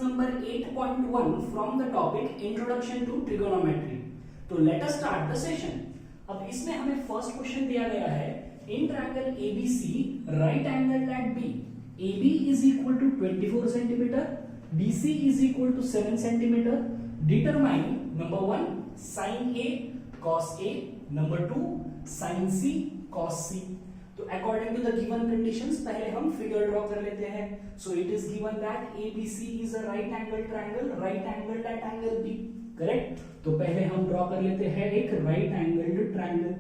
number 8.1 from the topic Introduction to Trigonometry. तो let us start the session. अब इसमें हमें फर्स्ट क्वेश्चन दिया गया है, in triangle ABC right angle at B, AB is equal to 24 centimeter, BC is equal to 7 centimeter. Determine number 1 sin A cos A, number 2 sin C cos C. तो according to the given conditions पहले हम figure draw कर लेते हैं. So it is given that ABC is a right angle triangle, right angle at angle B. Correct. तो पहले हम draw कर लेते हैं एक right angled triangle.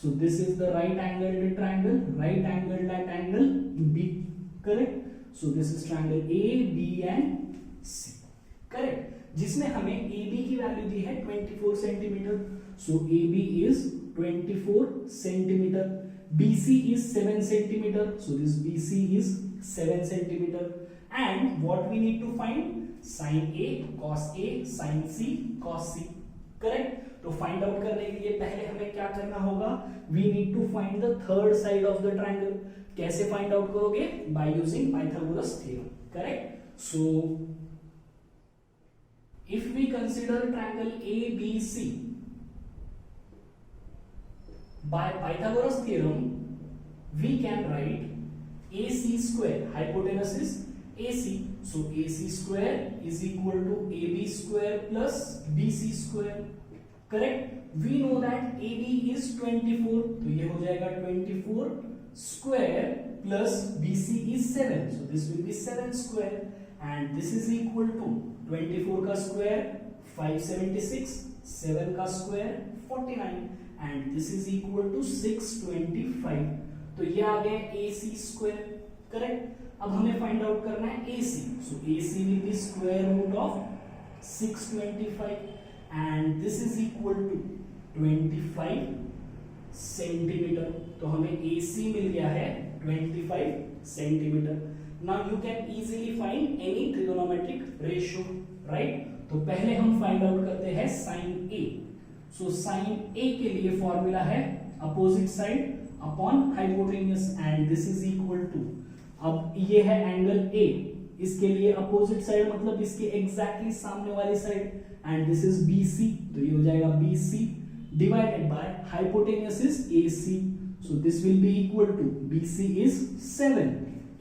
So this is the right angled triangle, right angle at angle B. Correct. So this is triangle AB and C. Correct. जिसमें हमें AB की वैल्यू दी है 24 centimetre. So AB is 24 centimetre. BC is 7 centimeter, so this BC is 7 centimeter. And what we need to find? Sin A, cos A, sin C, cos C. Correct? तो find out करने के लिए पहले हमें क्या करना होगा? We need to find the third side of the triangle. कैसे find out करोगे? By using Pythagoras theorem. Correct? So if we consider triangle ABC by Pythagoras theorem, we can write AC square, hypotenuse is AC, so AC square is equal to AB square plus BC square. Correct. We know that AB is 24, तो ये हो जाएगा 24 square plus BC is 7, so this will be 7 square, and this is equal to 24 का square 576, 7 का square 49, and this is equal to 625. तो ये आ गया AC square. Correct. अब हमें फाइंड आउट करना है AC. So AC will be square root of 625 and this is equal to 25 centimetre. तो हमें AC मिल गया है 25 centimetre. Now you can easily find any trigonometric ratio, right. तो पहले हम फाइंड आउट करते हैं sin A. So sin A के लिए फॉर्मूला है opposite side upon hypotenuse and this is equal to, अब ये है एंगल A, इसके लिए अपोजिट साइड मतलब इसके एग्जैक्टली सामने वाली side, and this is BC, तो ये हो जाएगा BC divided by hypotenuse is AC. So this will be equal to BC is 7,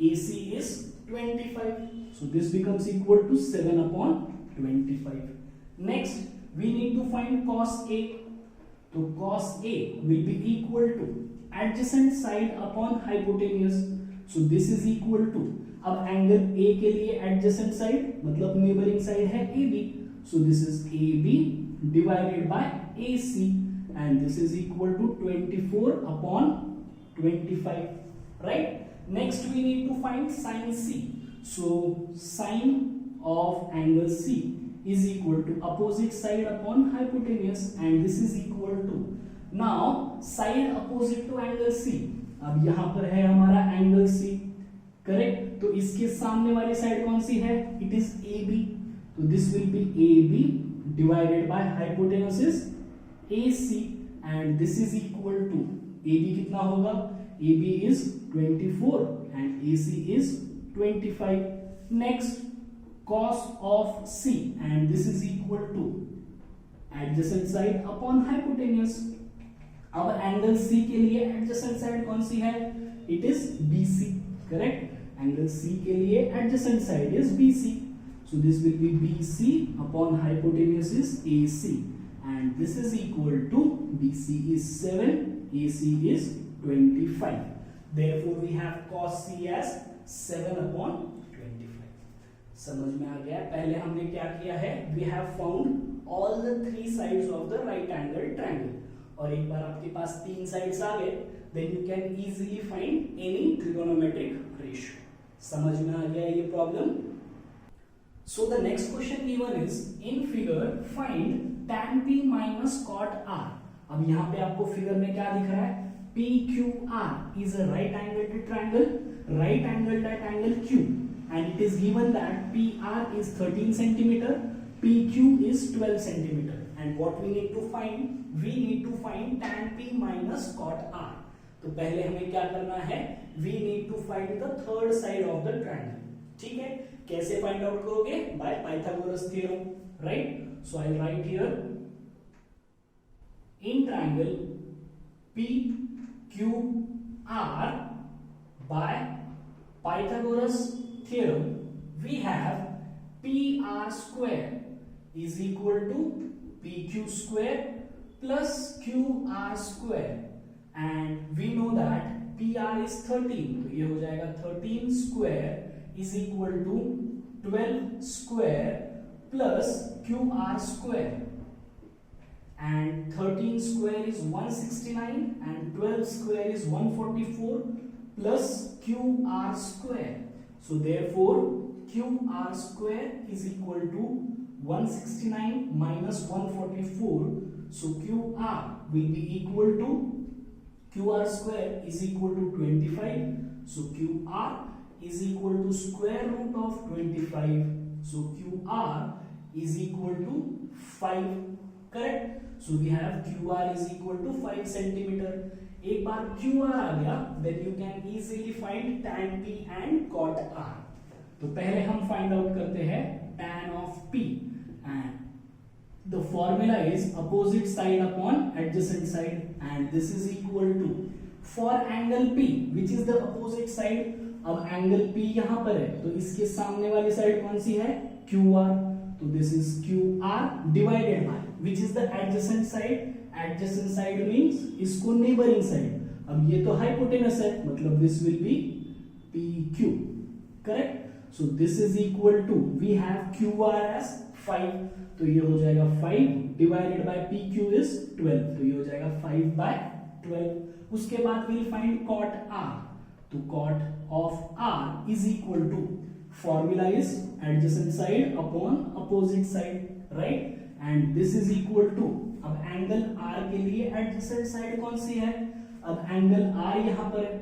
AC is 25, so this becomes equal to 7 upon 25. Next we need to find cos A. तो cos A will be equal to adjacent side upon hypotenuse. So this is equal to, अब angle A के लिए adjacent side मतलब neighboring side है AB. So this is AB divided by AC and this is equal to 24 upon 25. Right? Next we need to find sin C. So sin of angle C is equal to opposite side upon hypotenuse and this is equal to, now side opposite to angle C. अब यहाँ पर है हमारा angle C. Correct. तो इसके सामने वाली side कौन सी है? It is AB. तो this will be AB divided by hypotenuse is AC and this is equal to, AB कितना होगा? AB is 24 and AC is 25. Next cos of C and this is equal to adjacent side upon hypotenuse. अब angle C के लिए adjacent side कौन सी है? It is BC. Correct. Angle C के लिए adjacent side is BC. So this will be BC upon hypotenuse is AC and this is equal to BC is 7, AC is 25. Therefore we have cos C as 7 upon 25. समझ में आ गया. पहले हमने क्या किया है? We have found all the 3 sides of the right angle triangle, और एक बार आपके पास 3 साइड्स आ गए then you can easily find any trigonometric ratio. समझ में आ गया ये problem. So the next question given is in figure find tan P minus cot R. अब यहाँ पे आपको फिगर में क्या दिख रहा है? PQR is a right angled triangle, right angled at angle Q. And it is given that PR is 13 centimeter, PQ is 12 centimeter, and what we need to find? We need to find tan P minus cot R. तो पहले हमें क्या करना है? We need to find the third side of the triangle. ठीक है. कैसे find out करोगे? Bye Pythagoras theorem, right? So I right here in triangle PQR by Pythagoras theorem we have PR square is equal to PQ square plus QR square and we know that PR is 13 तो ये हो जाएगा 13 square is equal to 12 square plus QR square and 13 square is 169 and 12 square is 144 plus QR square. So therefore QR square is equal to 169 minus 144. So QR will be equal to QR square is equal to 25. So QR is equal to square root of 25. So QR is equal to 5. Correct? So we have QR is equal to 5 centimeter. एक बार QR आ गया, then you can easily find tan P and cot R. तो पहले हम find out करते हैं tan of P and the formula is opposite side upon adjacent side and this is equal to for angle P which is the opposite side. अब angle P यहाँ पर है तो इसके सामने वाली साइड कौन सी है? QR. तो this is QR divided by which is the adjacent side. Adjacent side means इसको neighboring side. अब ये तो hypotenuse है मतलब this will be PQ. Correct? So this is equal to we have QR as 5 तो ये हो जाएगा 5 divided by PQ is 12 तो ये हो जाएगा 5 by 12. उसके बाद we'll find cot R. तो cot of R is equal to formula is adjacent side upon opposite side, right? And this is equal to अब एंगल R के लिए एडजेसेंट साइड कौन सी है? अब एंगल R यहां पर है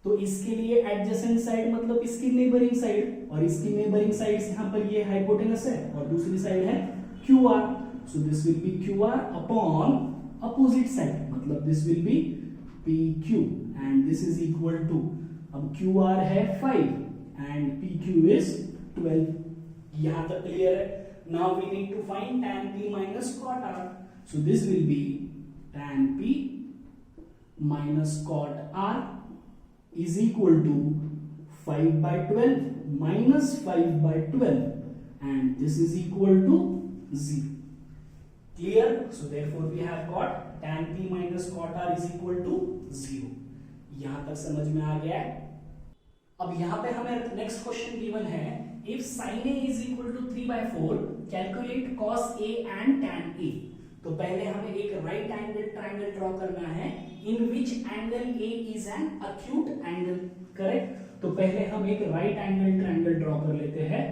तो इसके लिए एडजेसेंट साइड मतलब इसकी नेबरिंग साइड और इसकी नेबरिंग साइड यहां पर ये हाइपोटेनस है और दूसरी साइड है QR. So this will be QR upon opposite side मतलब this will be PQ and this is equal to अब QR है 5 एंड PQ इज 12. यहां तक क्लियर है? Now we need to find tan P minus cot R. So this will be tan P minus cot R is equal to 5 by 12 minus 5 by 12 and this is equal to 0. Clear? So therefore we have got tan P minus cot R is equal to 0. यहां तक समझ में आ गया है? अब यहां पे हमें नेक्स्ट क्वेश्चन गिवन है if sin A is equal to 3/4 calculate cos A and tan A. तो पहले हमें एक राइट एंगल ट्रायंगल ड्रॉ करना है in which angle A is an acute angle. Correct? तो पहले हम एक राइट एंगल ट्रायंगल ड्रॉ कर लेते हैं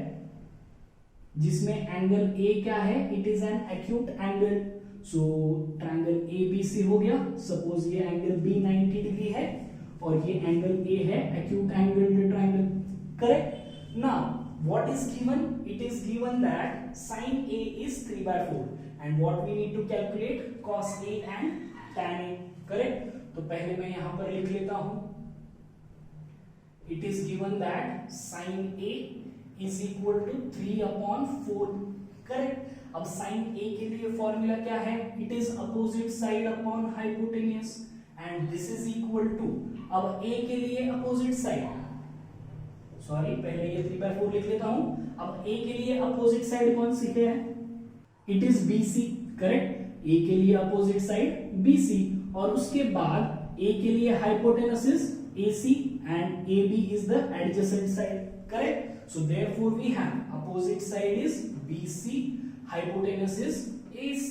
जिसमें एंगल A क्या है? It is an acute angle. So triangle ABC हो गया. सपोज ये एंगल B 90 डिग्री है और ये एंगल A है acute angle triangle. Correct? Now what is given? It is given that sin A is 3/4 and what we need to calculate cos A and tan A. Correct? तो पहले मैं यहां पर लिख लेता हूं it is given that sin A is equal to 3/4. Correct? अब sin A के लिए फॉर्मूला क्या है? It is opposite side upon hypotenuse and this is equal to अब A के लिए opposite side सॉरी पहले ये 3/4 लिख लेता हूं. अब A के लिए अपोजिट साइड कौन सी है? It is BC. Correct? A के लिए अपोजिट साइड BC और उसके बाद A के लिए hypotenuse is AC and AB is the adjacent side. Correct? So therefore we have opposite side is BC, hypotenuse is AC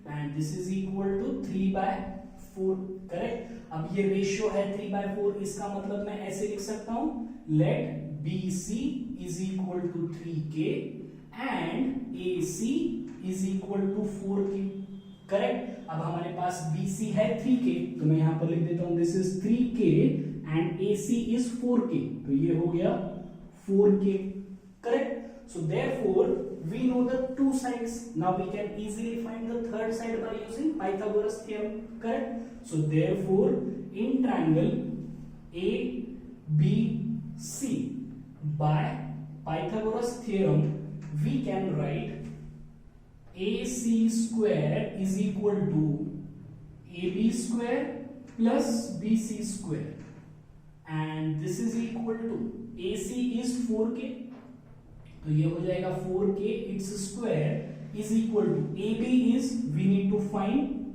and this is equal to 3/4. Correct? अब ये ratio है 3/4. इसका मतलब मैं ऐसे लिख सकता हूं let BC is equal to 3K and AC is equal to 4K. Correct? अब हमारे पास BC है 3K तो मैं यहां पर लिख देता हूं this is 3K and AC is 4K तो ये हो गया 4K. Correct? So therefore we know the two sides. Now we can easily find the third side by using Pythagoras theorem. Correct? So therefore in triangle ABC by Pythagoras theorem we can write AC square is equal to AB square plus BC square, and this is equal to AC is 4k, तो ये हो जाएगा 4k its square is equal to AB is we need to find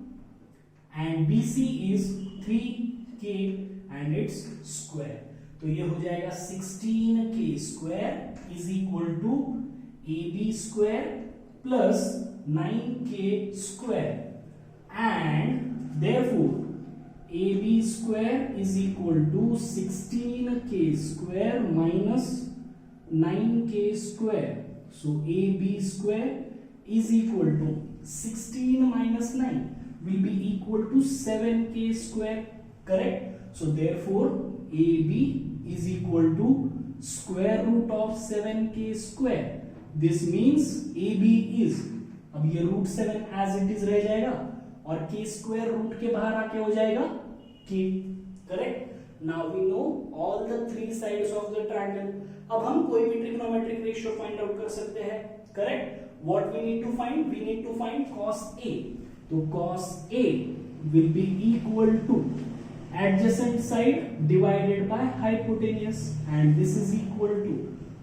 and BC is 3k and its square, तो ये हो जाएगा 16k square is equal to AB square plus 9k square, and therefore AB square is equal to 16k square minus 9k square, so AB square is equal to 16 minus 9 will be equal to 7k square, correct? So therefore AB is equal to square root of 7k square. This means AB is, अब ये root 7 as it is रह जाएगा और k square root के बाहर आके हो जाएगा k, correct? Now we know all the three sides of the triangle. अब हम कोई भी trigonometric ratio find out कर सकते हैं, correct? What we need to find? We need to find cos A. तो cos A will be equal to adjacent side divided by hypotenuse, and this is equal to,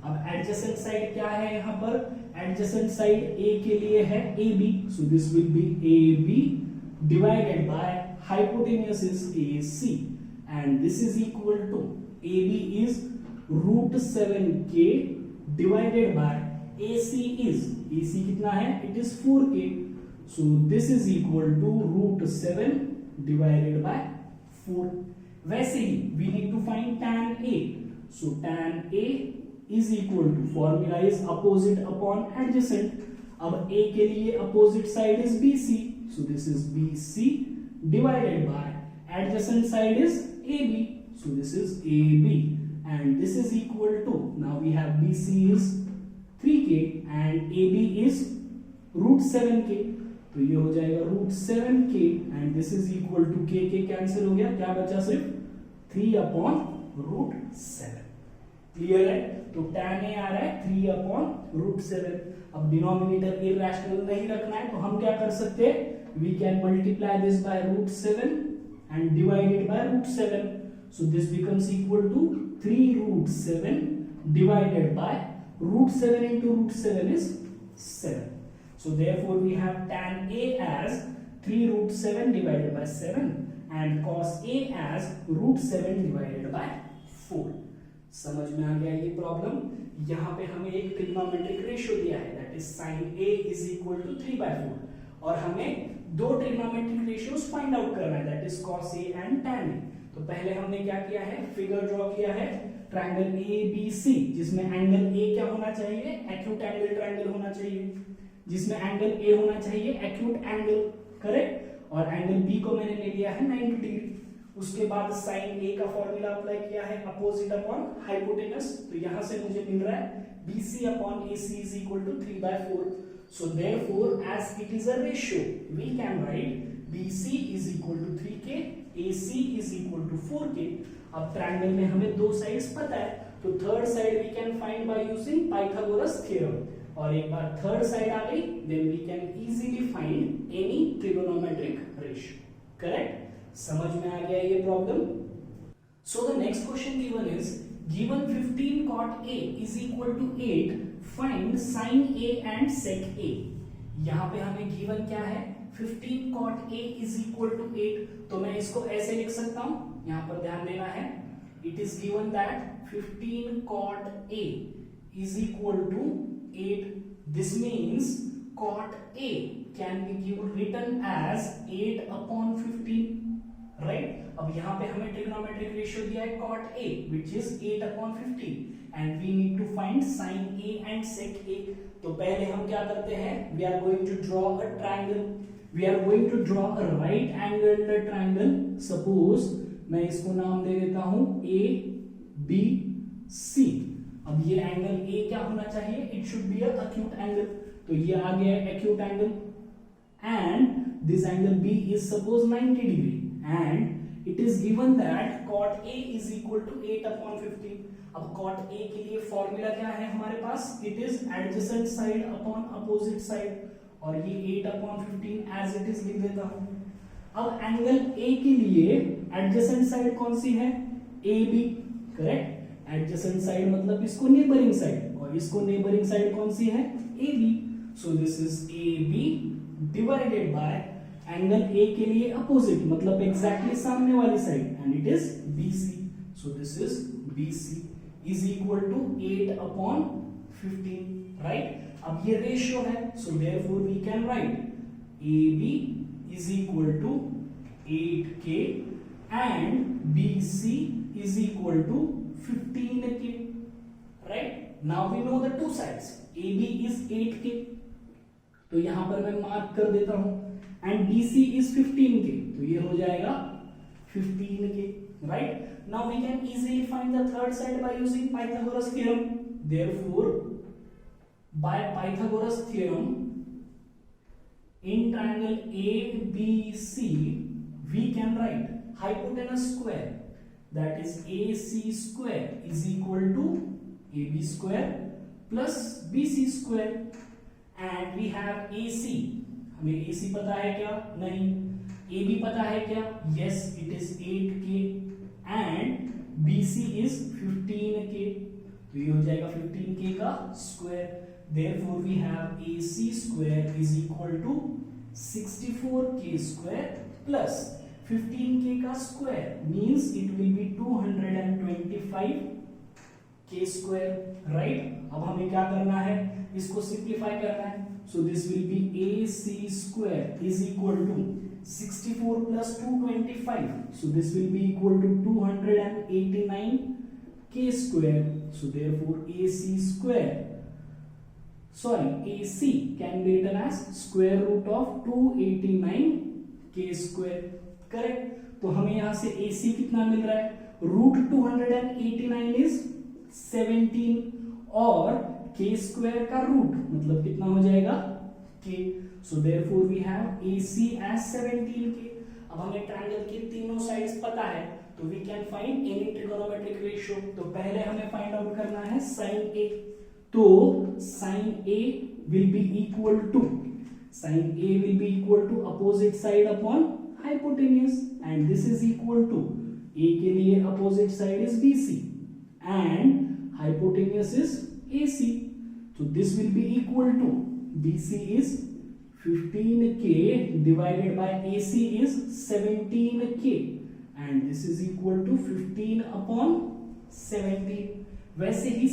अब adjacent side क्या है यहाँ पर? Adjacent side A के लिए है AB, so this will be AB divided by hypotenuse is AC, and this is equal to AB is root 7k divided by AC is, AC कितना है? It is 4k, so this is equal to root 7 divided by 4. वैसे ही we need to find tan A, so tan A is equal to, formula is opposite upon adjacent. अब A के लिए opposite side is BC, so this is BC divided by adjacent side is AB, so this is AB, and this is equal to, now we have BC is 3k and AB is root 7k, तो ये हो जाएगा root 7k and this is equal to k cancel हो गया, क्या बचा? सिर्फ 3 upon root 7. Clear है? तो tan A आ रहा है 3 upon root 7. अब डिनोमिनेटर इरेशनल नहीं रखना है तो हम क्या कर सकते हैं? We can multiply this by root 7 and divide it by root 7. So this becomes equal to 3 root 7 divided by root 7 into root 7 is 7. So therefore we have tan A as 3 root 7 divided by 7 and cos A as root 7 divided by 4. समझ में आ गया ये problem? यहाँ पे हमें एक trigonometric ratio दिया है, that is sin A is equal to 3/4, और हमें दो ट्रिग्नोमेट्रिक रेशियोज फाइंड आउट करना है, that is cos A and tan A. तो पहले हमने क्या किया है? फिगर ड्रॉ किया है ट्रायंगल ABC, जिसमें एंगल A क्या होना चाहिए? एक्यूट एंगल ट्रायंगल होना चाहिए, जिसमें एंगल A होना चाहिए एक्यूट एंगल, करेक्ट? और एंगल B को मैंने ले लिया है 90 डिग्री. उसके बाद sin A का फॉर्मूला अप्लाई किया है अपोजिट अपॉन हाइपोटेनस, तो यहां से मुझे मिल रहा है BC upon AC is equal to 3/4. So therefore as it is a ratio we can write BC is equal to 3k, AC is equal to 4k. अब triangle में हमें दो साइड्स पता है, तो third side we can find by using Pythagoras theorem, और एक बार थर्ड साइड आ गई then we can easily find any trigonometric ratio, correct? समझ में आ गया ये problem? So the next question given is given 15 cot A is equal to 8, find sin A and sec A. यहाँ पे हमें गिवन क्या है? 15 cot A is equal to 8, तो मैं इसको ऐसे लिख सकता हूं, यहाँ पर ध्यान देना है. It is given that 15 cot A is equal to 8. This means cot A can be written as 8 upon 15. Right? अब यहाँ पे हमें ट्रिग्नोमेट्रिक रेशियो दिया है cot A which is 8 upon 15 and we need to find sin A and sec A. तो पहले हम क्या करते हैं? We are going to draw a triangle. We are going to draw a right angled triangle. Suppose मैं इसको नाम दे देता हूं A B C. अब ये एंगल A क्या होना चाहिए? It should be a acute angle. तो ये आ गया है acute angle and this angle B is suppose 90 degree. And it is given that cot A is equal to 8 upon 15. अब cot A के लिए फॉर्मूला क्या है हमारे पास, it is adjacent side upon opposite side, और ये 8/15 एज इट इज लिख देता हूं। अब एंगल A के लिए एडजेसेंट साइड कौन सी है, AB, करेक्ट। एडजेसेंट साइड मतलब इसको नेबरिंग साइड, और इसको नेबरिंग साइड कौन सी है, AB। So this is AB divided by angle A के लिए अपोजिट मतलब एग्जैक्टली सामने वाली side, and it is BC। So this is BC is equal to 8/15, right. अब ये रेशियो है, so therefore we can write AB is equal to 8K and BC is equal to 15K, right? Now we know the two sides. AB is 8K, तो यहां पर मैं mark कर देता हूं, एंड BC is 15K, तो ये हो जाएगा 15K, right? Now we can easily find the third side by using Pythagoras theorem. Therefore, by Pythagoras theorem, in triangle ABC, we can write hypotenuse square, that is AC square is equal to AB square plus BC square, and we have AC, हमें AC पता है क्या, नहीं। AB पता है क्या, yes, it is 8K and BC is 15K, तो ये हो जाएगा 15K का square. Therefore we have AC square is equal to 64K square plus 15K का square means it will be 225K square, right? अब हमें क्या करना है, इसको सिंप्लीफाई करना है, so this will be AC square is equal to 64 plus 225, so this will be equal to 289K square, so therefore AC can be written as square root of 289K square, correct. तो हमें यहां से AC कितना मिल रहा है, root 289 is 17 और K square का root मतलब कितना हो जाएगा K, so therefore we have AC as 17K। अब हमें ट्रायंगल के तीनों साइड्स पता है, तो we can find any trigonometric ratio. तो पहले हमें फाइंड आउट करना है sin A, तो sin A will be equal to opposite side upon hypotenuse, and this is equal to A के लिए opposite side is BC and hypotenuse is AC, so this will be equal to BC is 15K divided by AC is 17K, and this is equal to 15/17। वैसे ही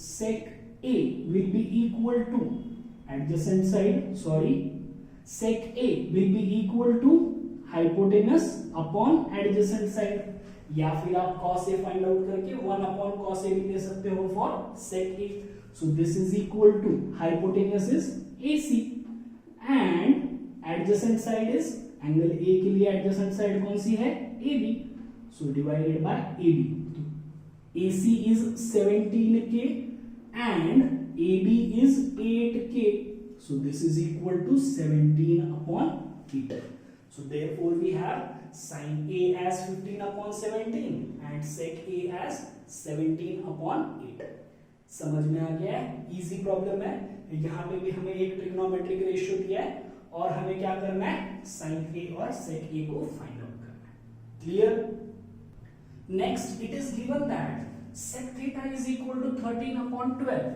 sec A will be equal to adjacent side, sec A will be equal to hypotenuse upon adjacent side, या फिर आप cos A find out करके 1/cos A भी ले सकते हो for sec A। So this is equal to hypotenuse is AC and adjacent side is angle A के लिए adjacent side कौन सी है, AB, so divided by AB, AC is 17K and AB is 8K, so this is equal to 17/8, so therefore we have sin A as 15/17 and sec A as 17/8। समझ में आ गया है, इजी प्रॉब्लम है। यहाँ पे भी हमें एक ट्रिग्नोमेट्रिक रेशियो दिया है और हमें क्या करना है, sin A और sec A को फाइंड आउट करना है। Clear. Next it is given that sec theta is equal to 13/12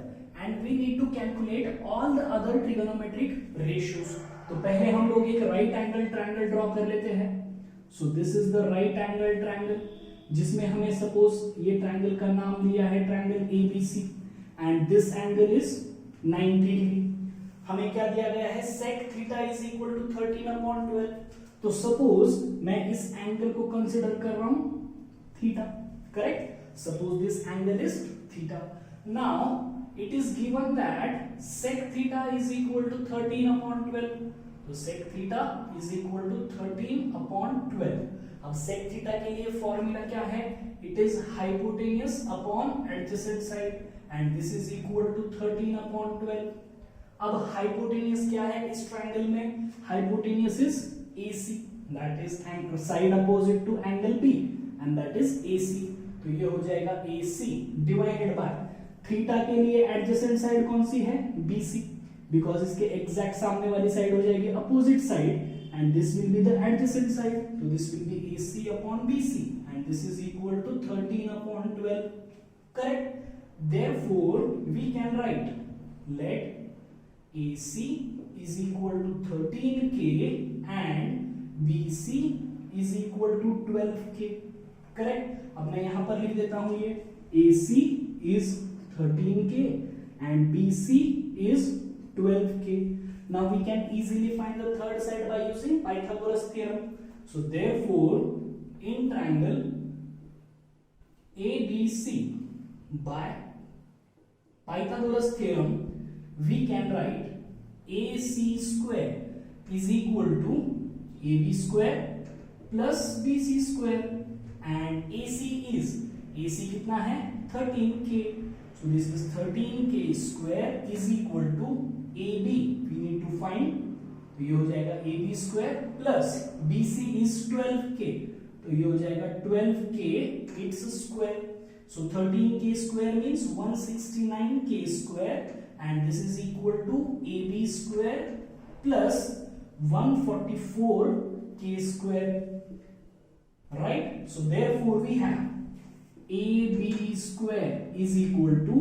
and we need to calculate all the other trigonometric ratios। तो पहले हम लोग एक राइट एंगल ट्रायंगल ड्रॉ कर लेते हैं। So this is the right angle triangle, जिसमें हमें सपोज ये ट्रायंगल का नाम दिया है triangle ABC and this angle is 90 degree. हमें क्या दिया गया है, sec theta is equal to 13/12। तो सपोज मैं इस एंगल को कंसीडर कर रहा हूं theta, correct. Suppose this angle is theta. Now it is given that sec theta is equal to 13/12, तो sec theta is equal to 13/12। अब sec theta के लिए फॉर्मूला क्या है, it is hypotenuse upon adjacent side and this is equal to 13/12। अब hypotenuse क्या है इस ट्रायंगल में, hypotenuse is AC, that is side opposite to angle B and that is AC। तो ये हो जाएगा AC डिवाइडेड बाय थीटा के लिए एडजेसेंट साइड कौन सी है, BC, बिकॉज इसके एग्जैक्ट सामने वाली साइड हो जाएगी opposite side and this will be the adjacent side, so this will be AC upon BC and this is equal to 13 upon 12, correct? Therefore we can write let AC is equal to 13K and BC is equal to 12K, correct? अब मैं यहाँ पर लिख देता हूँ ये AC is 13K and BC is 12K. Now we can easily find the third side by using Pythagoras theorem. So therefore in triangle ABC by Pythagoras theorem we can write AC square is equal to AB square plus BC square and AC कितना है 13K. So this is 13K square is equal to AB we need to find, तो ये हो जाएगा AB square plus BC is 12K, तो ये हो जाएगा 12K its square. So 13K square means 169K square and this is equal to AB square plus 144K square, right? So therefore we have AB square is equal to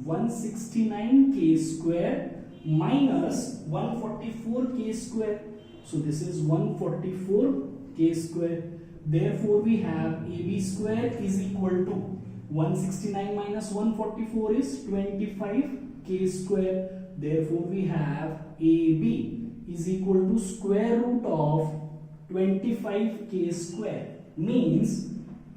169K square minus 144K square. So this is 144K square. Therefore we have AB square is equal to 169 minus 144 is 25K square. Therefore we have AB is equal to square root of 25K square, means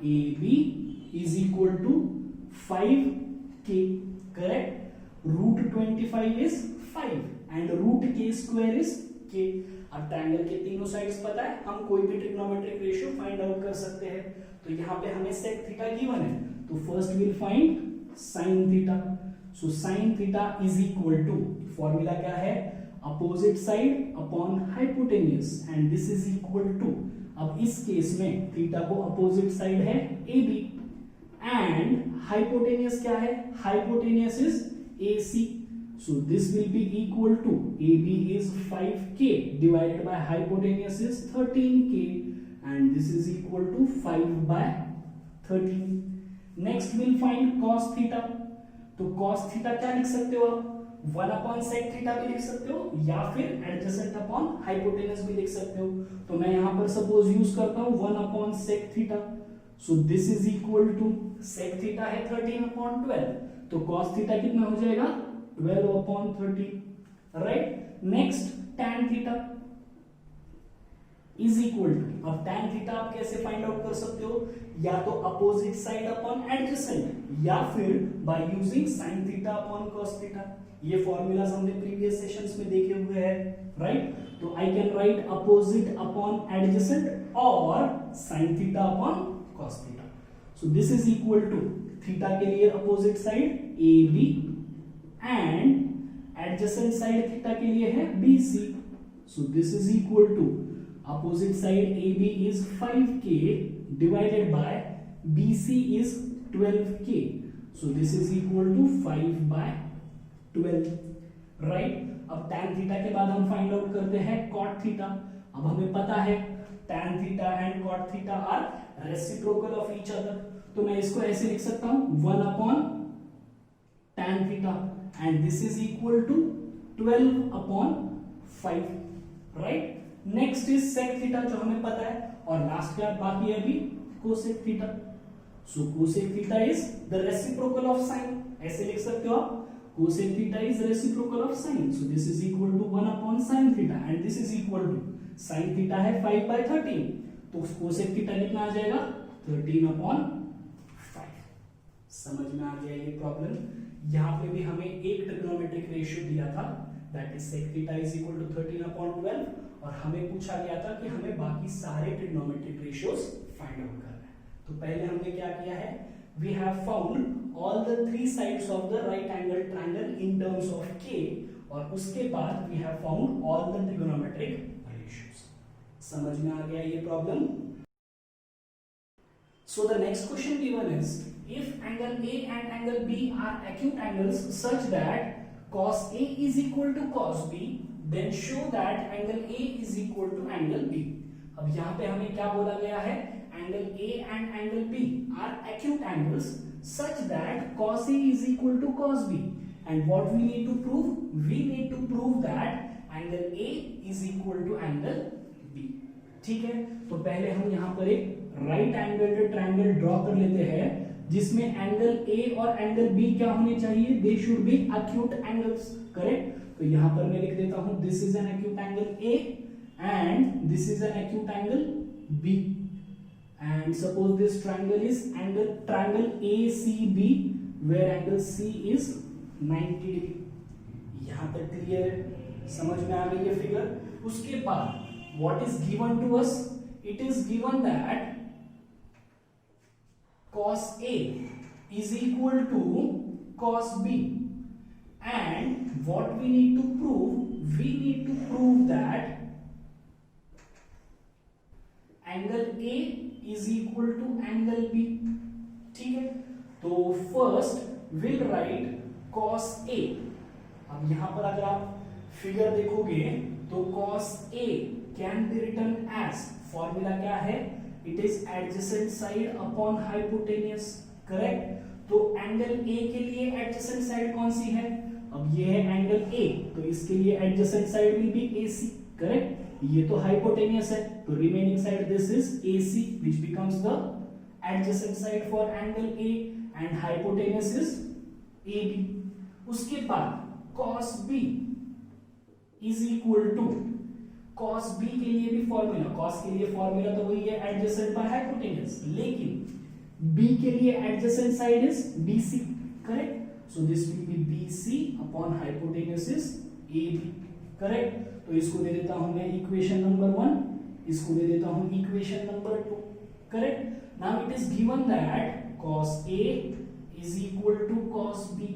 AB is equal to 5K, correct? Root 25 is 5 and root K square is K. अब triangle के तीनों sides पता है, हम कोई भी trigonometric ratio find out कर सकते हैं. तो यहाँ पे हमें sec थीटा गिवन है, तो first will find sin theta. So sin theta is equal to, formula क्या है, opposite side upon hypotenuse and this is equal to, अब इस केस में थीटा को अपोजिट साइड है AB एंड हाइपोटेन्यूस क्या है, hypotenuse is AC. So this will be equal to AB is 5K divided by hypotenuse is 13K and this is equal to 5 by 13. Next we'll find cos theta. तो cos theta क्या लिख सकते हो आप, 1 upon sec theta भी लिख सकते हो या फिर adjacent upon hypotenuse भी लिख सकते हो. तो मैं यहाँ पर suppose यूज करता हूँ 1 upon sec theta. So this is equal to sec theta है 13 upon 12, तो cos theta कितना हो जाएगा 12 upon 30, right? Next tan theta is equal to, अब tan theta आप कैसे फाइंड आउट कर सकते हो, या तो अपोजिट साइड अपॉन एडजेसेंट या फिर by using sin theta upon cos theta. ये फॉर्मूलाज हमने प्रीवियस सेशंस में देखे हुए हैं, राइट? तो I can write opposite upon adjacent और sin theta upon cos theta. So this is equal to theta के लिए opposite side AB and adjacent side theta के लिए है BC. So this is equal to opposite side AB is 5K divided by BC is 12K. So this is equal to 5 by 12, right? अब tan theta के बाद हम find out करते हैं cot theta. अब हमें पता है tan theta and cot theta are reciprocal of each other. तो मैं इसको ऐसे लिख सकता हूँ 1 upon tan theta and this is equal to 12 upon 5, right? Next is sec theta जो हमें पता है, और लास्ट क्या बाकी है अभी, cosec theta. So cosec theta is the reciprocal of sin, ऐसे लिख सकते हो आप, cosec theta is reciprocal of sin. So this is equal to 1 upon sin theta and this is equal to sin theta है 5 by 13, तो cosec theta कितना आ जाएगा 13 upon 5. समझ में आ गया ये प्रॉब्लम. यहाँ पे भी हमें एक ट्रिग्नोमेट्रिक रेशियो दिया था, that is sec theta is equal to 13 upon 12, और हमें पूछा गया था कि हमें बाकी सारे ट्रिग्नोमेट्रिक रेशियोज फाइंड आउट करना है. तो पहले हमने क्या किया है, we have found all the three sides of the right angle triangle in terms of K, और उसके बाद we have found all the trigonometric ratios. समझ में आ गया ये प्रॉब्लम. So the next question given is, if angle A and angle B are acute angles such that cos A is equal to cos B, then show that angle A is equal to angle B. अब यहाँ पे हमें क्या बोला गया है, angle A and angle B are acute angles such that cos A is equal to cos B, and what we need to prove, we need to prove that angle A is equal to angle B. ठीक है, तो पहले हम यहाँ पर एक right angle triangle draw कर लेते हैं जिसमें एंगल ए और एंगल बी क्या होने चाहिए, they should be acute angles, correct. तो यहां पर मैं लिख देता हूं this is an acute angle A and this is an acute angle B, and suppose this triangle is triangle ACB where angle C is 90 degree. यहां तक clear है, समझ में आ गई है फिगर। उसके बाद what is given to us, it is given that cos A is equal to cos B, and what we need to prove, we need to prove that angle A is equal to angle B। ठीक है, तो first will write cos A। अब यहां पर अगर आप figure देखोगे तो cos A can be written as, formula क्या है, it is adjacent side upon hypotenuse, correct. तो एंगल A के लिए adjacent side कौन सी है, अब ये है एंगल A, तो इसके लिए adjacent side will be AC, correct. ये तो hypotenuse है, तो remaining side this is AC which becomes the adjacent side for angle A, and hypotenuse is AB। उसके बाद cos B is equal to cos B के लिए भी formula, cos के लिए फॉर्मूला तो वही है एडजेसेंट बाय हाइपोटेन्यूज, लेकिन B के लिए adjacent side is BC, correct. So this will be BC upon hypotenuse is AB, correct. तो इसको दे देता हूं मैं इक्वेशन नंबर 1, इसको दे देता हूं equation number 2, correct. Now it is given that cos A is equal to cos B,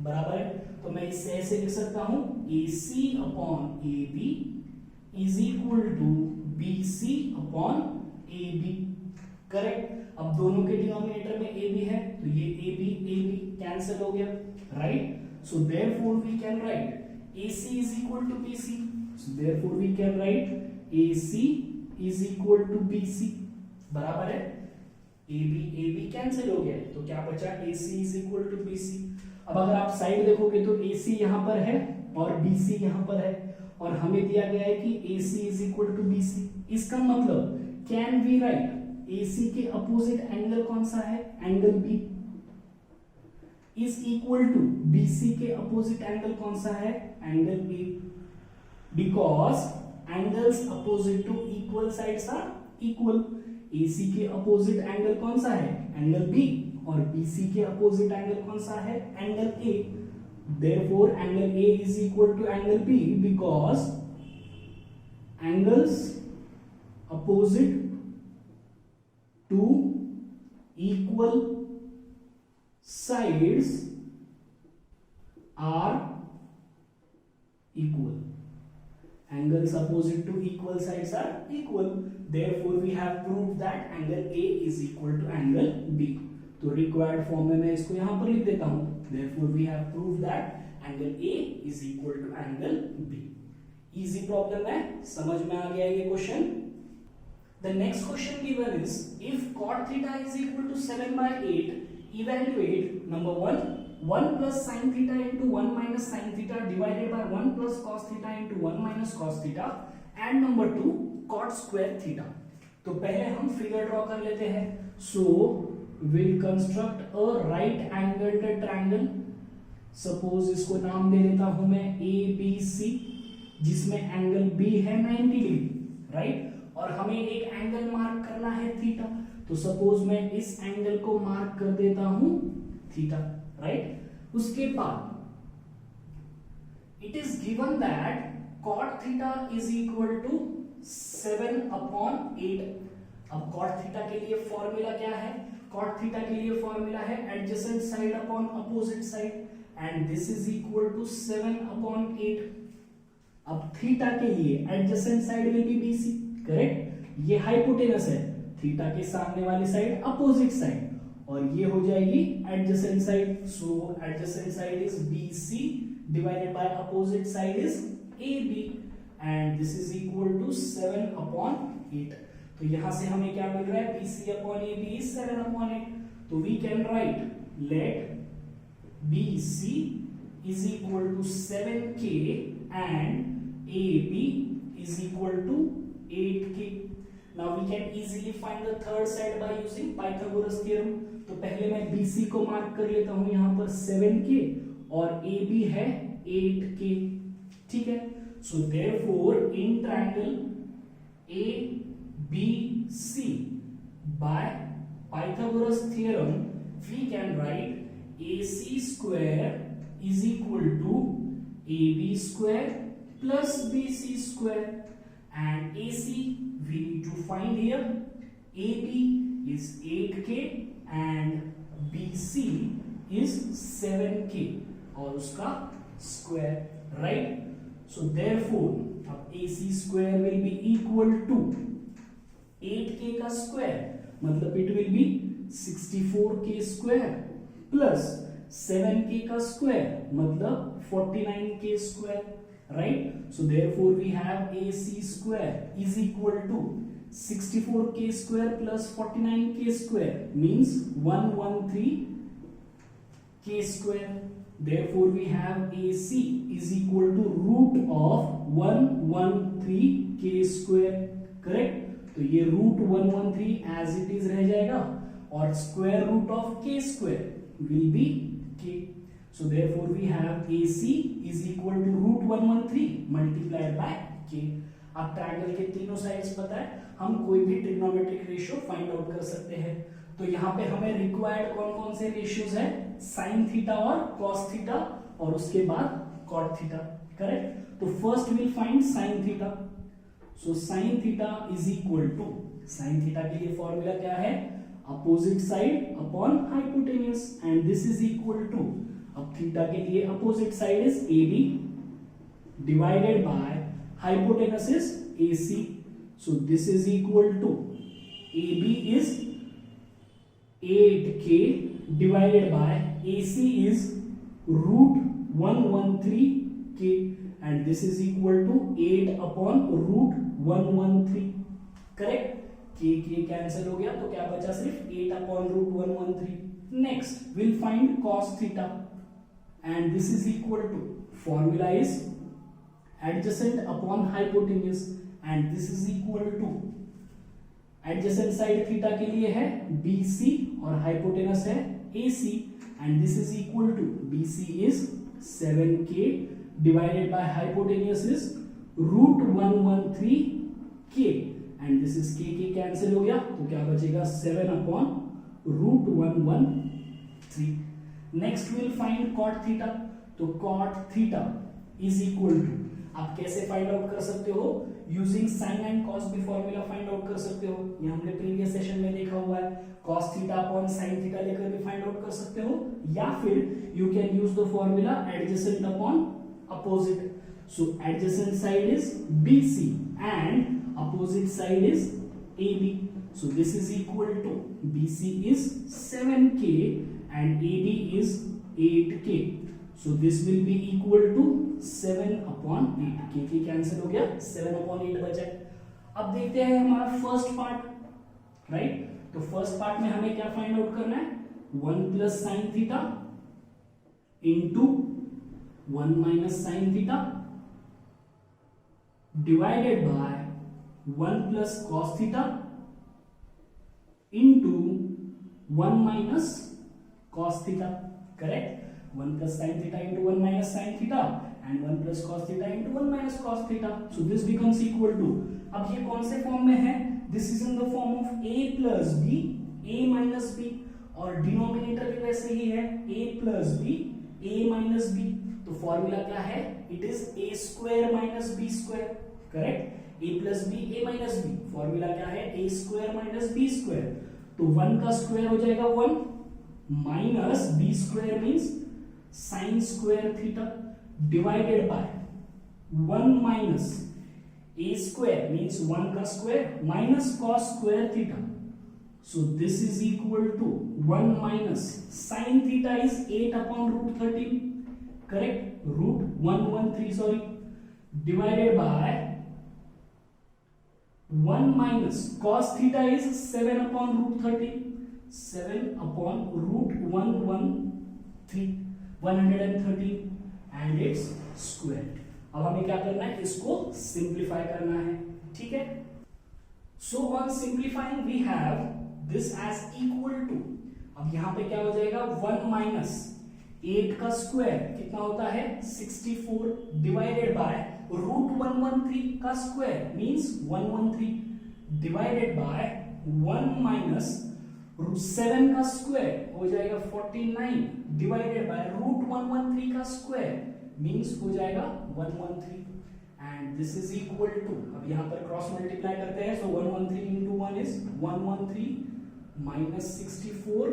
बराबर है। तो मैं इससे ऐसे लिख सकता हूं AC upon AB is equal to BC upon AB, correct. अब दोनों के डिनोमिनेटर में AB है, तो ये AB कैंसिल हो गया, right. So therefore we can write AC is equal to BC, so therefore we can write AC is equal to BC, बराबर है। AB कैंसिल हो गया, तो क्या बचा, AC is equal to BC। अब अगर आप साइड देखोगे तो AC यहां पर है और BC यहां पर है, और हमें दिया गया है कि AC is equal to BC। इसका मतलब कैन वी राइट AC के अपोजिट एंगल कौन सा है, angle B is equal to BC के अपोजिट एंगल कौन सा है, angle A, because angles opposite to equal sides are equal. AC के अपोजिट एंगल कौन सा है, एंगल B, और BC के अपोजिट एंगल कौन सा है, angle A। Therefore, angle A is equal to angle B because angles opposite to equal sides are equal. Angles opposite to equal sides are equal. Therefore, we have proved that angle A is equal to angle B. तो required form में मैं इसको यहां पर लिख देता हूं, therefore we have proved that angle A is equal to angle B। Easy problem है, समझ में आ गया ये question. The next question given is, if cot theta is equal to 7/8, evaluate number 1 plus sin theta into 1 minus sin theta divided by 1 plus cos theta into 1 minus cos theta, and number 2 cot square theta। तो पहले हम figure draw कर लेते हैं। So will construct a right angled triangle, suppose इसको नाम दे देता हूं मैं ABC, जिसमें एंगल B है 90 डिग्री, राइट। और हमें एक एंगल मार्क करना है थीटा, तो सपोज मैं इस एंगल को मार्क कर देता हूं थीटा, राइट। उसके बाद it is given that cot theta is equal to 7/8। अब cot थीटा के लिए फॉर्मूला क्या है, cot थीटा के लिए फॉर्मूला है adjacent side upon opposite side, and this is equal to 7/8। अब थीटा के लिए adjacent side will be BC, correct. ये हाइपोटेनस है, थीटा के सामने वाली साइड अपोजिट साइड, और ये हो जाएगी adjacent side. So adjacent side is BC divided by opposite side is AB, and this is equal to 7/8। तो यहां से हमें क्या मिल रहा है, BC/AB is 7/8। तो we can write let BC is equal to 7K and AB is equal to 8K. Now we can easily find the third side by using Pythagoras theorem. तो पहले मैं BC को मार्क कर लेता हूं यहां पर 7K और AB है 8K, ठीक है। So therefore in triangle ABC by Pythagoras theorem we can write AC square is equal to AB square plus BC square, and AC we need to find here. AB is 8K and BC is 7K और उसका square, right? So therefore अब AC square will be equal to 8K का square, मतलब it will be 64K square plus 7K का square मतलब 49K square, right? So therefore we have AC square is equal to 64K square plus 49K square means 113K square. Therefore we have AC is equal to root of 113K square, correct? तो ये root 113 as it is रह जाएगा और square root of K square will be K. So therefore we have AC is equal to root 113 multiplied by K. अब triangle के तीनों sides पता है, हम कोई भी ट्रिग्नोमेट्रिक रेशियो फाइंड आउट कर सकते हैं। तो यहाँ पे हमें रिक्वायर्ड कौन कौन से रेशियोज है, साइन थीटा और कॉस थीटा और उसके बाद कॉट थीटा, करेक्ट। तो first will find sine theta. So sine theta is equal to, sine theta के लिए फॉर्मूला क्या है, opposite side upon hypotenuse, and this is equal to, अब थीटा के लिए opposite side is AB divided by hypotenuse is AC. So this is equal to AB is 8K divided by AC is root 113K, and this is equal to 8 upon root 113, correct? K cancel हो गया तो क्या बचा, सिर्फ 8 upon root 113. Next we'll find cos theta, and this is equal to, formula is adjacent upon hypotenuse, and this is equal to, adjacent side theta के लिए है BC और hypotenuse है AC, and this is equal to, BC is 7K divided by hypotenuse is root 113K, and this is K cancel हो गया तो क्या बचेगा, 7 upon root 113. Next we'll find cot theta. तो cot theta is equal to, आप कैसे find out कर सकते हो, यूजिंग साइन एंड कॉस भी फॉर्मूला फाइंड आउट कर सकते हो, ये हमने प्रीवियस सेशन में देखा हुआ है। Cos theta upon sine theta लेकर भी फाइंड आउट कर सकते हो, या फिर you can use the formula adjacent upon opposite. So adjacent side is BC and opposite side is AB. So this is equal to, BC is 7K and AB is 8K. So this will be equal to 7/8. K cancel हो गया, 7/8 बचा। अब देखते हैं हमारा first part, right? तो first part में हमें क्या फाइंड आउट करना है, 1 plus sine theta into 1 minus sine theta divided by 1 plus cos theta into 1 minus cos theta, correct? 1 plus sin theta into 1 minus sin theta and 1 plus cos theta into 1 minus cos theta. So this becomes equal to, अब ये कौन से form में है, this is in the form of a plus b, a minus b, और denominator भी वैसे ही है a plus b, a minus b. तो फॉर्मूला क्या है, it is a square minus b square, correct? a plus b, a minus b, formula क्या है, a square minus b square. तो 1 का स्क्वायर हो जाएगा 1 minus b square means sin square theta divided by 1 minus a square means 1 का square minus cos square theta So this is equal to 1 minus sin theta is 8 upon root 13, correct, root 113, sorry, divided by 1 minus cos theta is 7 upon root 13, 7 upon root 113 and its square. अब हमें क्या करना है, इसको simplify करना है, ठीक है. So on simplifying we have this as equal to, अब यहां पे क्या हो जाएगा, 1 माइनस 8 का स्क्वायर कितना होता है 64 डिवाइडेड बाय रूट 113 का square means 113 divided by 1 minus root 7 का स्क्वायर हो जाएगा 49 डिवाइडेड बाय रूट 113 का स्क्वायर मींस हो जाएगा 113 and this is equal to, अब यहां पर क्रॉस मल्टीप्लाई करते हैं, सो 113 into 1 is 113 minus 64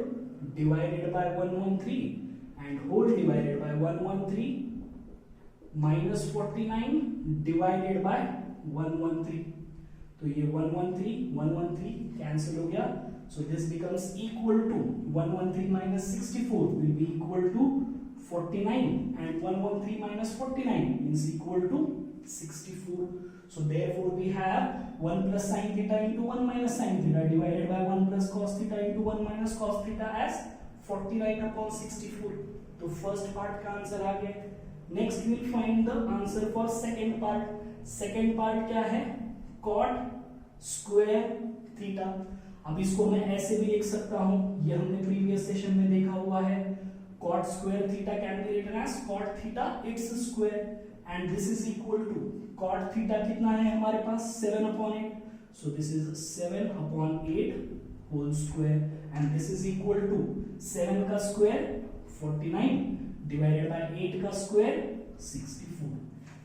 divided by 113 and whole divided by 113 minus 49 divided by 113. तो ये 113 कैंसिल हो गया, so this becomes equal to 113 minus 64 will be equal to 49 and 113 minus 49 means equal to 64. So therefore we have 1 plus sin theta into 1 minus sin theta divided by 1 plus cos theta into 1 minus cos theta as 49 upon 64. तो first part का answer आ गया. Next will find the answer for second part. Second part क्या है, cot square theta. अब इसको मैं ऐसे भी लिख सकता हूं, ये हमने प्रीवियस सेशन में देखा हुआ है. cot square theta can be written as cot theta its square and this is equal to cot theta कितना है हमारे पास 7 upon 8, so this is 7 upon 8 whole square and this is equal to 7 का square 49 divided by 8 का square 64.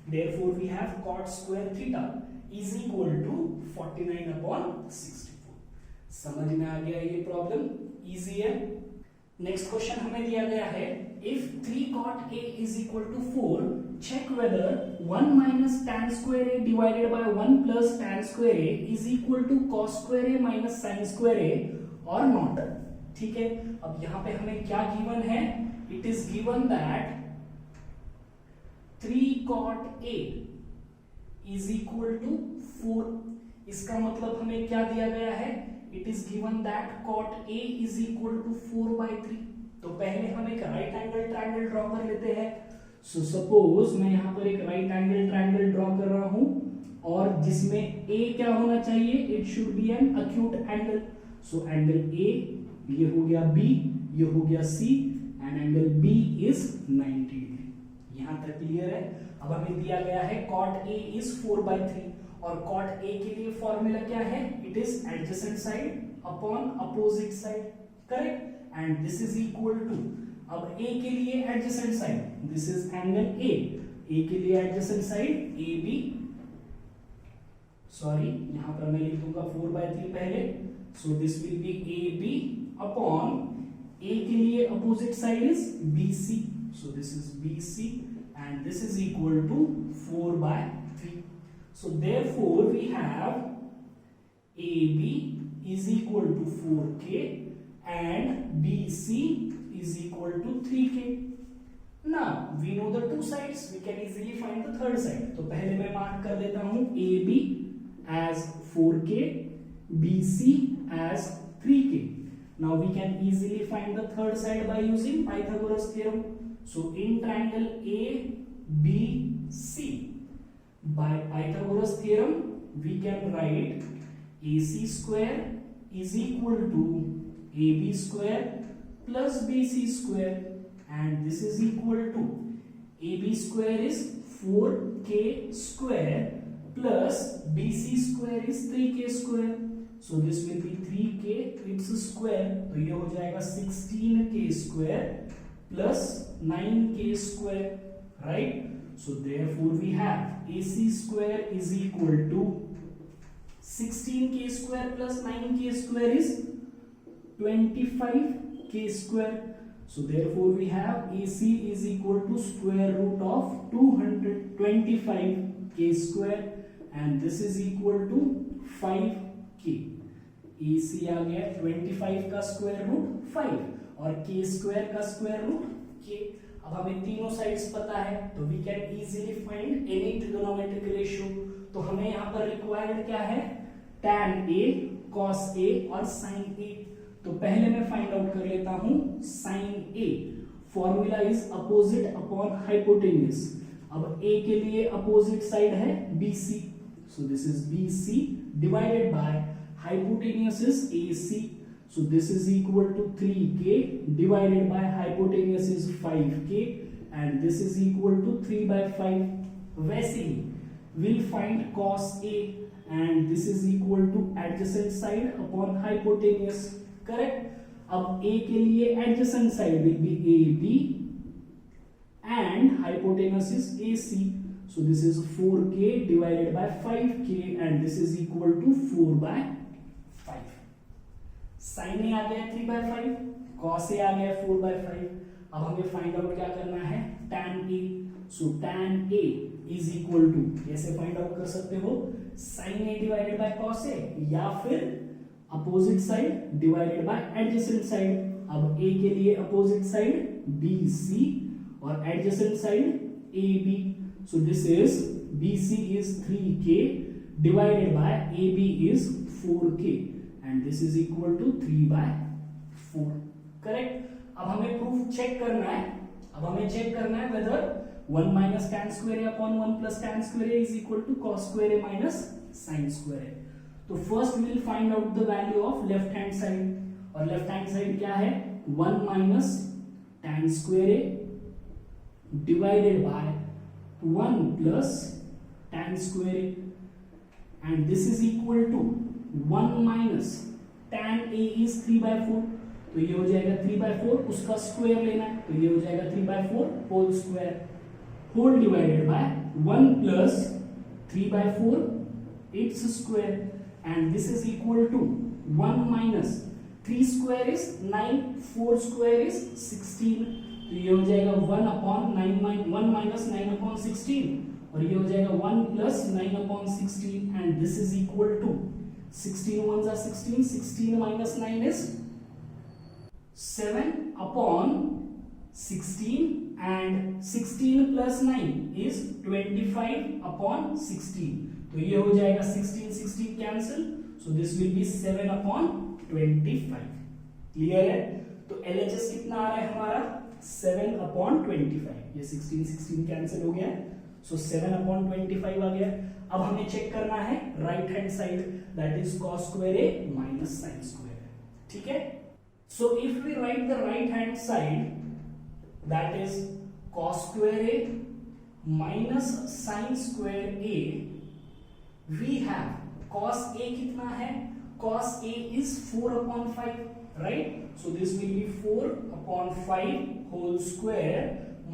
Therefore we have cot square theta is equal to 49 upon 64. समझ में आ गया ये प्रॉब्लम, इजी है. नेक्स्ट क्वेश्चन हमें दिया गया है, if 3 cot a is equal to 4, check whether 1 minus tan square a divided by 1 plus tan square a is equal to cos square a minus sin square a or not. ठीक है, अब यहाँ पे हमें क्या गिवन है, it is given that 3 cot a is equal to 4. इसका मतलब हमें क्या दिया गया है, it is given that cot a is equal to 4 by 3. तो पहले हम एक राइट एंगल ट्रायंगल ड्रॉ कर लेते हैं. सो सपोज मैं यहाँ पर एक राइट एंगल ट्रायंगल ड्रॉ कर रहा हूं और जिसमें a क्या होना चाहिए, it should B N acute angle. So angle a ये हो गया b, ये हो गया c and angle b is 90 degree. यहां तक क्लियर है. अब हमें दिया गया है cot a is 4 by 3 और cot a के लिए फॉर्मूला क्या है, it is adjacent side upon opposite side, correct, and this is equal to, अब a के लिए adjacent side, this is angle a के लिए एडजेसेंट साइड ab, सॉरी यहां पर मैं लिख दूंगा 4 by 3 पहले, सो this will be ab upon a के लिए opposite side is bc, so this is bc and this is equal to 4 by 3. So therefore we have AB is equal to 4K and BC is equal to 3K. Now we know the two sides, we can easily find the third side. तो पहले मैं mark कर देता हूं AB as 4K, BC as 3K. Now we can easily find the third side by using Pythagoras theorem. So in triangle ABC, by Pythagoras theorem, we can write AC square is equal to AB square plus BC square, and this is equal to AB square is 4K square plus BC square is 3K square. So this will be 3K its square, तो ये हो जाएगा 16K square plus 9K square, right? So therefore we have AC square is equal to 16K square plus 9K square is 25K square. So therefore we have AC is equal to square root of 225K square and this is equal to 5K. AC आ गया 25 का square root 5 और k square का square root k। अब हमें तीनों sides पता है तो we can easily find any trigonometric ratio. तो हमें यहाँ पर रिक्वायर्ड क्या है, tan a cos a और sin a। तो पहले मैं फाइंड आउट कर लेता हूं sin a। Formula is opposite upon hypotenuse. अब a के लिए अपोजिट साइड है bc, so this is bc divided by hypotenuse is ac, so this is equal to 3k divided by hypotenuse is 5k and this is equal to 3 by 5। वैसे ही we'll find cos a and this is equal to adjacent side upon hypotenuse, correct। अब a के लिए adjacent side will be ab and hypotenuse is ac, so this is 4k divided by 5k and this is equal to 4 by 5। sin a आ गया 3 by 5, cos a आ गया 4 by 5। अब हमें find out क्या करना है, tan a, so tan a is equal to, कैसे find out कर सकते हो, sin a divided by cos a या फिर opposite side divided by adjacent side. अब a के लिए अपोजिट साइड bc और adjacent side ab, so this is bc is 3k divided by ab is 4k and this is equal to 3 by 4, correct। अब हमें proof check करना है, अब हमें चेक करना है whether 1 minus tan square a upon 1 plus tan square a is equal to cos square a minus sin square a। तो first we will find out the value of left hand side, और left hand side क्या है, 1 minus tan square a divided by 1 plus tan square a and this is equal to 1 minus tan a is 3 by 4, तो ये हो जाएगा 3 by 4, उसका square लेना है तो ये हो जाएगा 3 by 4 whole square whole divided by 1 plus 3 by 4 its square and this is equal to 1 minus 3 square is 9, 4 square is 16, तो ये हो जाएगा 1 upon 9 1 minus 9 upon 16 और ये हो जाएगा 1 plus 9 upon 16 and this is equal to 16 ones are 16, 16 minus 9 is 7 upon 16 and 16 plus 9 is 25 upon 16, तो ये हो जाएगा 16 16 cancel, so this will B 7 upon 25। Clear है, तो LHS कितना आ रहा है हमारा 7 upon 25, ये 16 16 कैंसिल हो गया सो 7 upon 25 आ गया। अब हमें चेक करना है right hand side, that is cos square a minus sin square a, ठीक है। So if we write the right hand side that is cos square a minus sin square a, we have cos a कितना है, cos a is 4 upon 5, right, so this will be 4 upon 5 whole square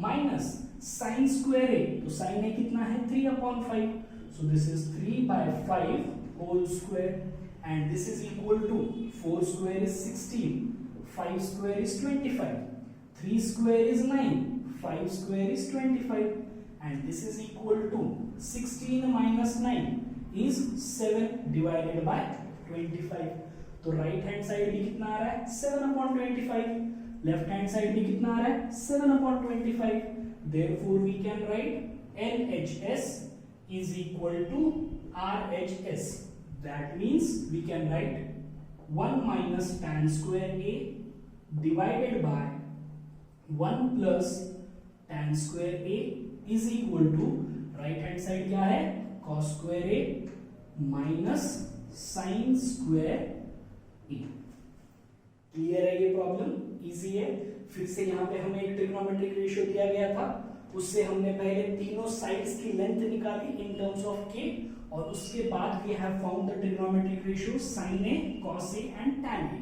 minus sin square a, तो sin a कितना है 3 upon 5, so this is 3 by 5 whole square and this is equal to 4 square is 16, 5 square is 25, 3 square is 9, 5 square is 25 and this is equal to 16 minus 9 is 7 divided by 25, तो right hand side भी कितना आ रहा है 7 upon 25, left hand side भी कितना आ रहा है 7 upon 25, therefore we can write LHS is equal to RHS, that means we can write 1 minus tan square a divided by 1 plus tan square a is equal to right hand side क्या है cos square a minus sin square a। Clear है ये problem, easy है। फिर से यहाँ पे हमें एक ट्रिग्नोमेट्रिक रेशियो दिया गया था, उससे हमने पहले तीनों साइड्स की लेंथ निकाली इन टर्म्स ऑफ k और उसके बाद we have found the trigonometric ratio sin a cos a and tan a।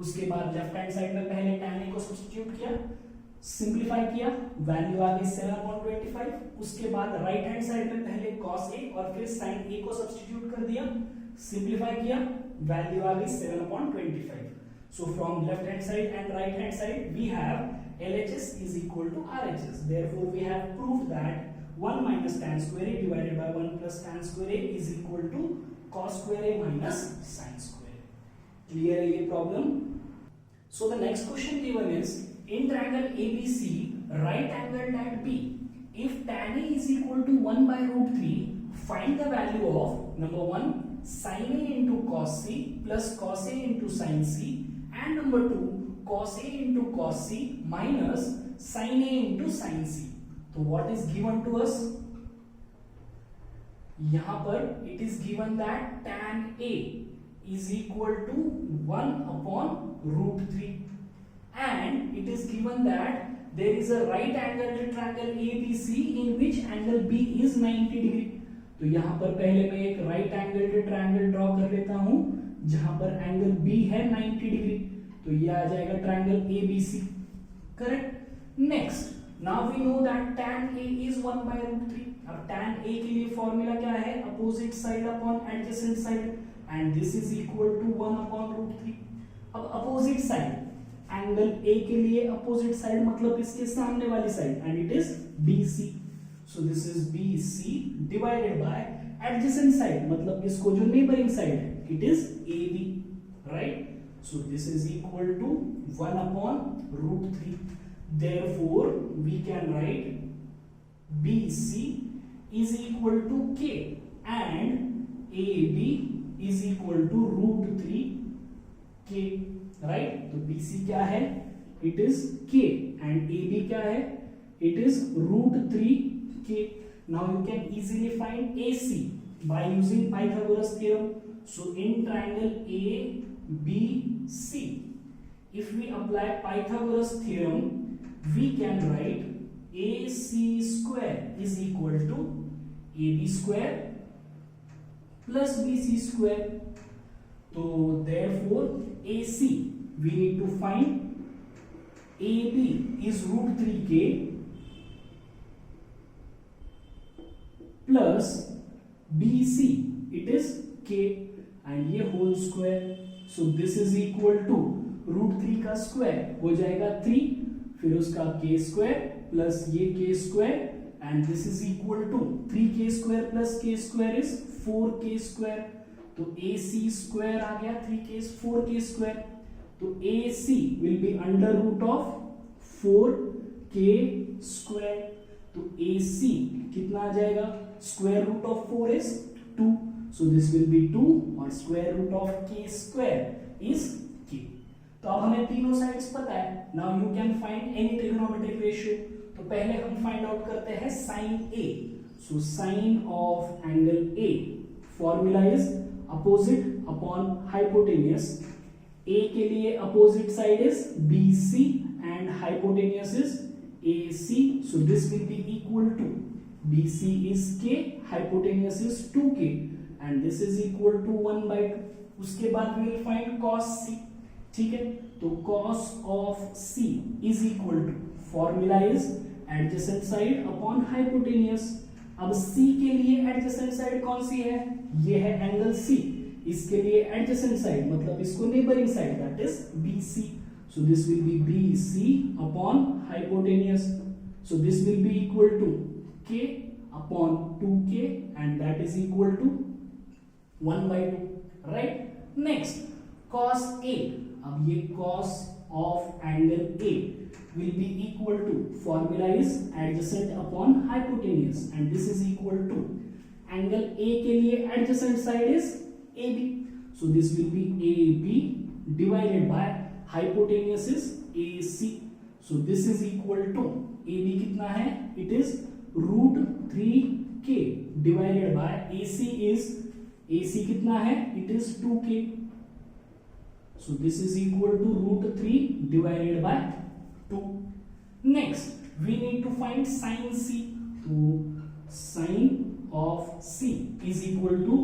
उसके बाद लेफ्ट हैंड साइड में पहले tan a को सब्स्टिट्यूट किया, सिंप्लीफाई किया, वैल्यू आ गई 7 upon 25, उसके बाद राइट हैंड साइड में पहले cos a और फिर sin a को सब्स्टिट्यूट कर दिया, सिंप्लीफाई किया, वैल्यू आ गई 7 upon 25। So from left hand side and right hand side we have LHS is equal to RHS, therefore we have proved that 1 minus tan square a divided by 1 plus tan square a is equal to cos square a minus sin square a। Clear है ये problem? So the next question given is in triangle ABC right angled at B if tan A is equal to 1 by root 3 find the value of number 1 sin A into cos C plus cos A into sin C and number 2 cos A into cos C minus sin A into sin C. तो what is given to us? यहां पर it is given that tan A is equal to 1 upon root 3 and it is given that there is a right angled triangle ABC in which angle B is 90 degree. तो यहां पर पहले मैं एक right angled triangle draw कर लेता हूं जहां पर एंगल B है 90 डिग्री, तो ये आ जाएगा triangle ABC. Correct. Next now we know that tan A is 1 by root 3. अब tan A के लिए फॉर्मूला क्या है? Opposite side upon adjacent side and this is equal to 1 upon root 3. अब अपोजिट साइड एंगल A के लिए opposite side मतलब इसके सामने वाली side and it is BC. So this is BC divided by adjacent side मतलब इसको जो नेबरिंग साइड है it is AB. Right. So this is equal to 1 upon root 3. Therefore we can write BC is equal to K and AB is equal to root 3 K. Right. तो BC क्या है? It is K and AB क्या है? It is root 3 K. Now you can easily find AC by using Pythagoras theorem. So in triangle ABC if we apply Pythagoras theorem we can write AC square is equal to AB square plus BC square. So therefore AC we need to find AB is root 3K plus BC it is K and ये whole square. So this is equal to root 3 का square हो जाएगा 3 फिर उसका K square plus ये K square and this is equal to 3K square plus K square is 4K square. तो AC square आ गया 3K 4K square. तो AC will be under root of 4K square. तो AC कितना आ जाएगा? Square root of 4 is 2. So this will be 2 और square root of K square is K. तो अब हमें तीनों साइड्स पता है. Now you can find any trigonometric ratio. तो पहले हम फाइंड आउट करते हैं sin A. So sin of angle A formula is opposite upon hypotenuse. A के लिए opposite side is BC and hypotenuse is AC. So this will be equal to BC is K, hypotenuse is 2K and this is equal to 1 by 2. उसके बाद we will find cos C. ठीक है. तो cos of C is equal to formula is adjacent side upon hypotenuse. अब C के लिए adjacent side कौन सी है? ये है एंगल C. इसके लिए adjacent side मतलब इसको neighboring side that is BC. So this will be BC upon hypotenuse. So this will be equal to K upon 2K and that is equal to 1 by 2. Right. Next cos A. अब ये cos of angle A will be equal to formula is adjacent upon hypotenuse and this is equal to angle A के लिए adjacent side is AB. So this will be AB divided by hypotenuse is AC. So this is equal to AB कितना है? It is root 3K divided by AC कितना है? It is 2K. So this is equal to root 3 divided by 2. Next we need to find sin C. So sin of C is equal to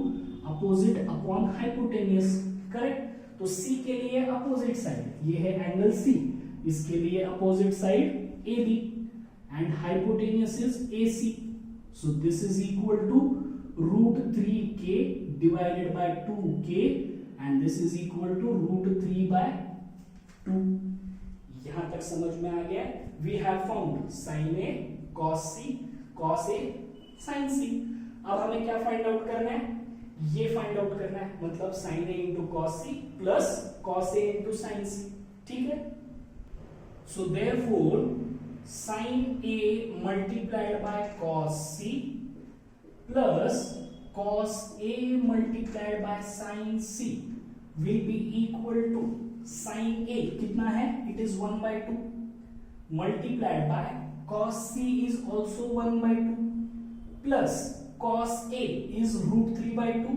opposite upon hypotenuse. Correct. तो C के लिए opposite side ये है angle C. इसके लिए opposite side AB and hypotenuse is AC. So this is equal to root 3K divided by 2K and this is equal to root 3 by 2. यहां तक समझ में आ गया. We have found sin A, cos C, cos A, sin C. अब हमें क्या find out करना है? ये फाइंड आउट करना है, मतलब sine A into cos C plus cos A into sine C, ठीक है। So therefore sine A multiplied by cos C plus cos A multiplied by sin C will be equal to sin A कितना है, it is 1/2 multiplied by cos C is also 1/2 plus cos A is √3/2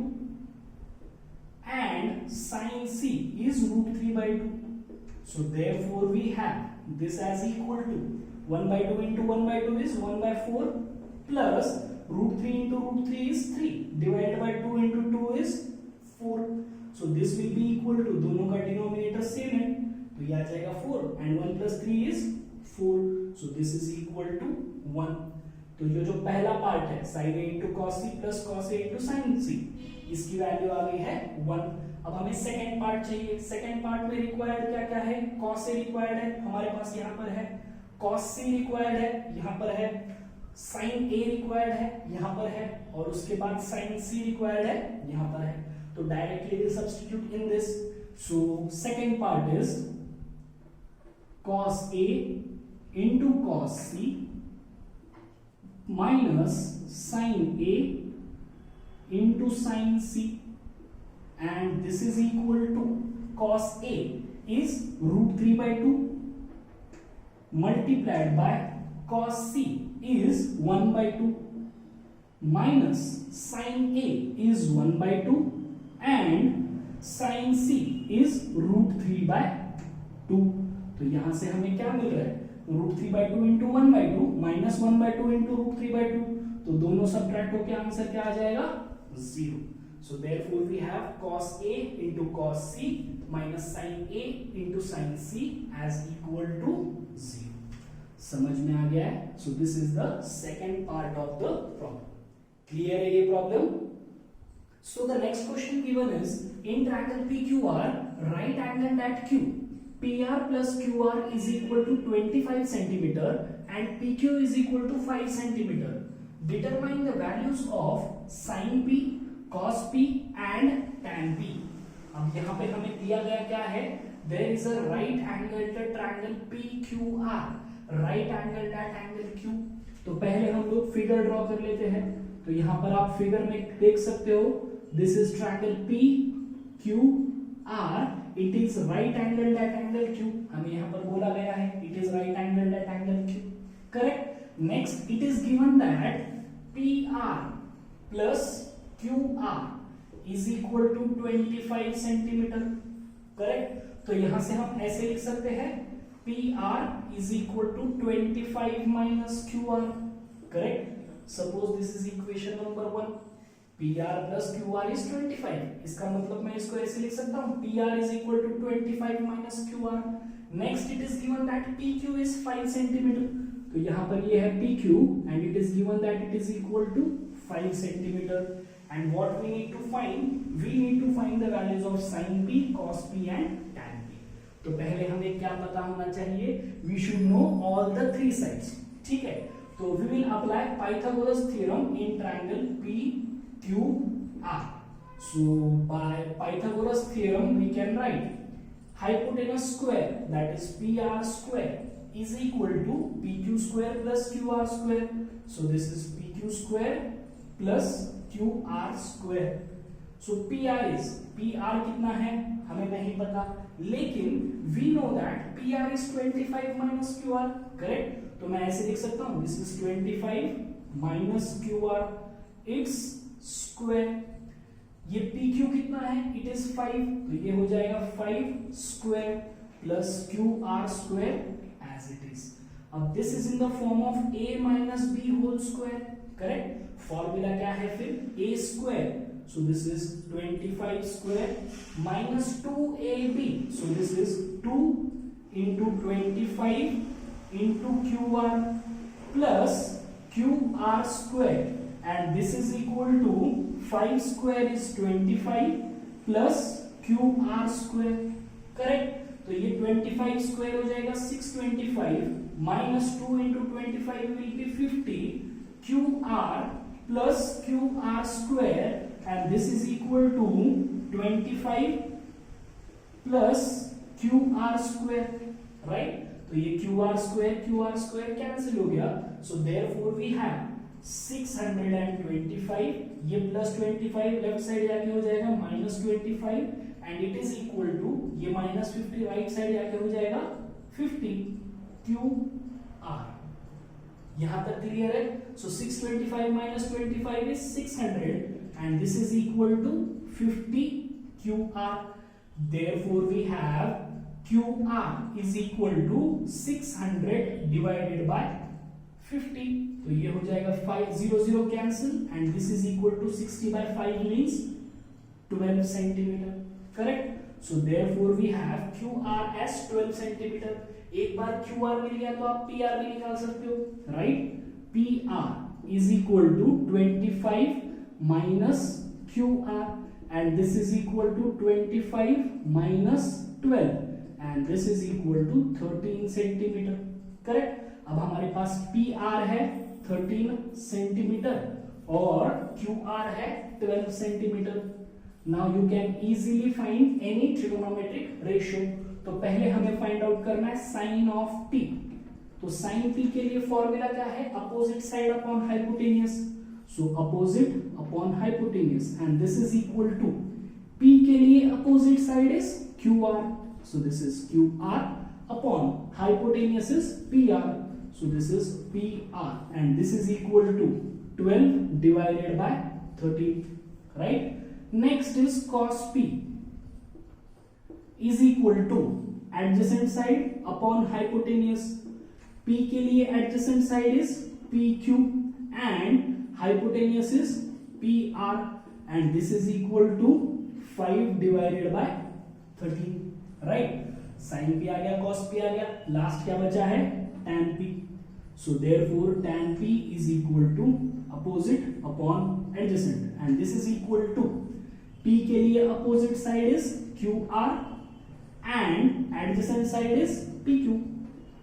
and sin C is √3/2. So therefore we have this as equal to 1/2 into 1/2 is 1/4 plus √3 into √3 is 3 divided by 2 into 2 is 4. So this will be equal to, दोनों का denominator same है तो ये आ जाएगा 4 and 1 plus 3 is 4. So this is equal to 1. तो ये जो पहला पार्ट है sin A into cos C plus cos A into sin C, इसकी वैल्यू आ गई है 1. अब हमें सेकेंड पार्ट चाहिए. सेकेंड पार्ट में रिक्वायर्ड क्या क्या है, cos A रिक्वायर्ड है हमारे पास, यहाँ पर है cos C रिक्वायर्ड है, यहाँ पर है sin A रिक्वायर्ड है, यहाँ पर है, और उसके बाद sin C रिक्वायर्ड है, यहाँ पर है. तो directly will substitute in this. So second part is cos A into cos C minus sin A into sin C, and this is equal to cos A is √3/2 multiplied by cos C is 1/2 minus sin A is 1/2 and sin C is √3/2. तो यहां से हमें क्या मिल रहा है, √3/2 into 1/2 minus 1/2 into √3/2. तो दोनों subtract होकर आंसर क्या आ जाएगा, 0. So therefore we have cos A into cos C minus sin A into sin C as equal to 0. समझ में आ गया है. So this is the second part of the problem. Clear है ये problem? So the next question given is in triangle PQR, right angled at Q, PR plus QR is equal to 25 centimeter and PQ is equal to 5 centimeter. Determine the values of sin P, cos P and tan P. अब यहाँ पे हमें दिया गया क्या है, there is a right angled triangle PQR. Right angle at angle Q. तो पहले हम लोग फिगर ड्रॉ कर लेते हैं. तो यहाँ पर आप फिगर में देख सकते हो, this is triangle PQR, it is right angle at angle Q. हमें यहाँ पर बोला गया है it is right angle at angle Q, correct. Next it is given that PR plus QR is equal to 25 centimetre, correct. तो यहां से हम ऐसे लिख सकते हैं PR is equal to 25 minus QR, correct. Suppose this is equation number 1. PR plus QR is 25. इसका मतलब मैं इसको ऐसे लिख सकता हूँ PR is equal to 25 minus QR. Next it is given that PQ is 5 centimeter. तो यहाँ पर ये है PQ and it is given that it is equal to 5 centimeter. And what we need to find? We need to find the values of sin P, cos P and tan P. तो पहले हमें क्या पता होना चाहिए, we should know all the 3 sides, ठीक है. तो we will apply Pythagoras theorem in triangle PQR. So by Pythagoras theorem we can write hypotenuse square, that is PR square, is equal to PQ square plus QR square. So this is PQ square plus QR square. So PR is, PR कितना है हमें नहीं पता, लेकिन we know that PR is 25 minus QR, correct. तो मैं ऐसे लिख सकता हूँ this is 25 minus QR, its square. ये PQ कितना है, it is 5, तो ये हो जाएगा 5 square plus QR square as it is. अब this is in the form of A minus B whole square, correct. Formula क्या है फिर, A square. So this is 25 square minus 2AB. So this is 2 into 25 into QR plus QR square, and this is equal to 5 square is 25 plus QR square, correct. तो ये 25 square हो जाएगा 625 minus 2 into 25 will be 50 QR plus QR square, and this is equal to 25 plus QR square, right? तो ये QR square cancel हो गया, so therefore we have 625, ये plus 25 left side जाके हो जाएगा minus 25 and it is equal to ये minus 50 right side जाके हो जाएगा 50 QR। यहां तक क्लियर है? So 625 minus 25 is 600 and this is equal to 50 QR। Therefore we have QR is equal to 600 divided by 50, तो ये हो जाएगा 5 0 0 cancel and this is equal to 60 by 5 means 12 centimetre, correct? So therefore we have QR as 12 centimetre. एक बार QR मिल गया तो आप PR भी निकाल सकते हो, right? PR is equal to 25 minus QR and this is equal to 25 minus 12 and this is equal to 13 centimetre, correct? अब हमारे पास PR है 13 सेंटीमीटर और QR है 12 centimetre. Now you can easily find any trigonometric ratio. तो पहले हमें find out करना है साइन ऑफ P। तो साइन P के लिए फॉर्मूला क्या है? Opposite side upon hypotenuse. So opposite upon hypotenuse and this is equal to P के लिए opposite side is QR, so this is QR upon hypotenuse is PR, so this is PR and this is equal to 12 divided by 13, right? Next is cos P is equal to adjacent side upon hypotenuse। P के लिए adjacent side is PQ and hypotenuse is PR and this is equal to 5 divided by 13, right? sin P आ गया, cos P आ गया, last क्या बचा है? tan P। So therefore tan P is equal to opposite upon adjacent and this is equal to P के लिए opposite side is QR and adjacent side is PQ,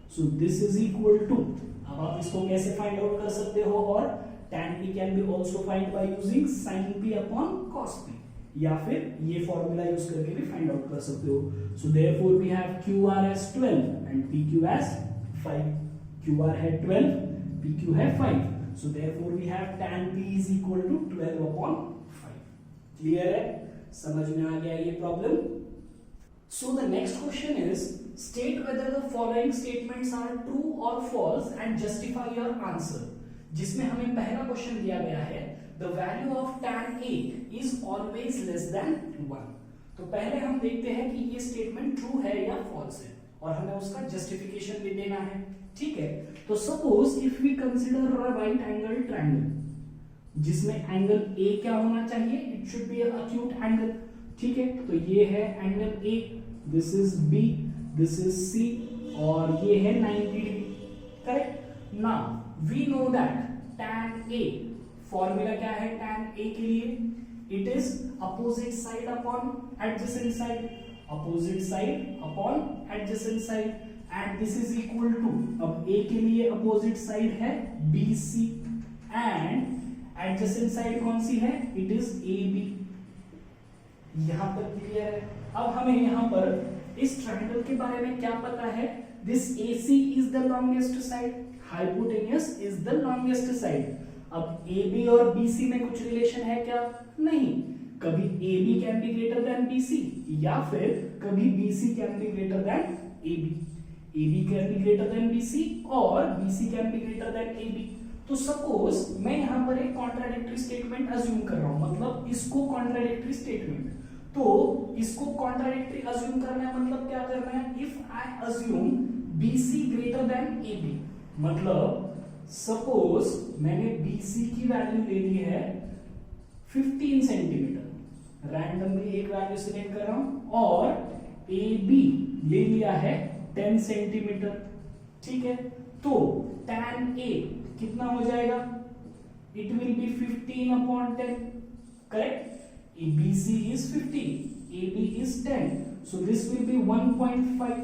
so this is equal to, अब आप इसको कैसे find out कर सकते हो? और tan P can be also find by using sin P upon cos P या फिर ये फॉर्मूला यूज करके भी फाइंड आउट कर सकते हो। so therefore we have QR as 12 and PQ as 5। QR है 12, PQ है 5, so therefore we have tan P is equal to 12 upon 5। Clear है? समझ में आ गया ये प्रॉब्लम? So the next question is state whether the following statements are true or false and justify your answer। जिसमें हमें पहला क्वेश्चन दिया गया है the value of tan A is always less than 1। तो पहले हम देखते हैं कि ये स्टेटमेंट ट्रू है या फॉल्स है और हमें उसका जस्टिफिकेशन भी देना है, ठीक है? तो suppose if we consider a right angle triangle जिसमें एंगल A क्या होना चाहिए? It should be acute angle, ठीक है? तो ये है angle A, this is B, this is C और ये है 90 degree, correct? Now we know that tan A, formula क्या है tan A के लिए? It is opposite side upon adjacent side, opposite side upon adjacent side and this is equal to, अब A के लिए अपोजिट साइड है BC and adjacent side कौन सी है? It is AB। यहां तक क्लियर है? अब हमें यहां पर इस ट्रायंगल के बारे में क्या पता है? This AC is the longest side, hypotenuse is the longest side. अब AB और BC में कुछ रिलेशन है क्या? नहीं। कभी AB can be greater then BC या फिर कभी BC can be greater than AB। AB can be greater then BC और BC can be greater than AB। तो सपोज मैं यहां पर एक कॉन्ट्राडिक्टरी स्टेटमेंट अज्यूम कर रहा हूं, मतलब इसको कॉन्ट्राडिक्टरी स्टेटमेंट, तो इसको कॉन्ट्राडिक्टरी अज्यूम करना है, मतलब क्या करना है? If I assume BC greater than AB, मतलब सपोज मैंने BC की वैल्यू ले ली है 15 सेंटीमीटर, रैंडमली एक वैल्यू सिलेक्ट कर रहा हूं, और AB ले लिया है 10 सेंटीमीटर, ठीक है? तो tan A कितना हो जाएगा? It will be 15 upon 10, correct? BC is 15, AB is 10, so this will be 1.5,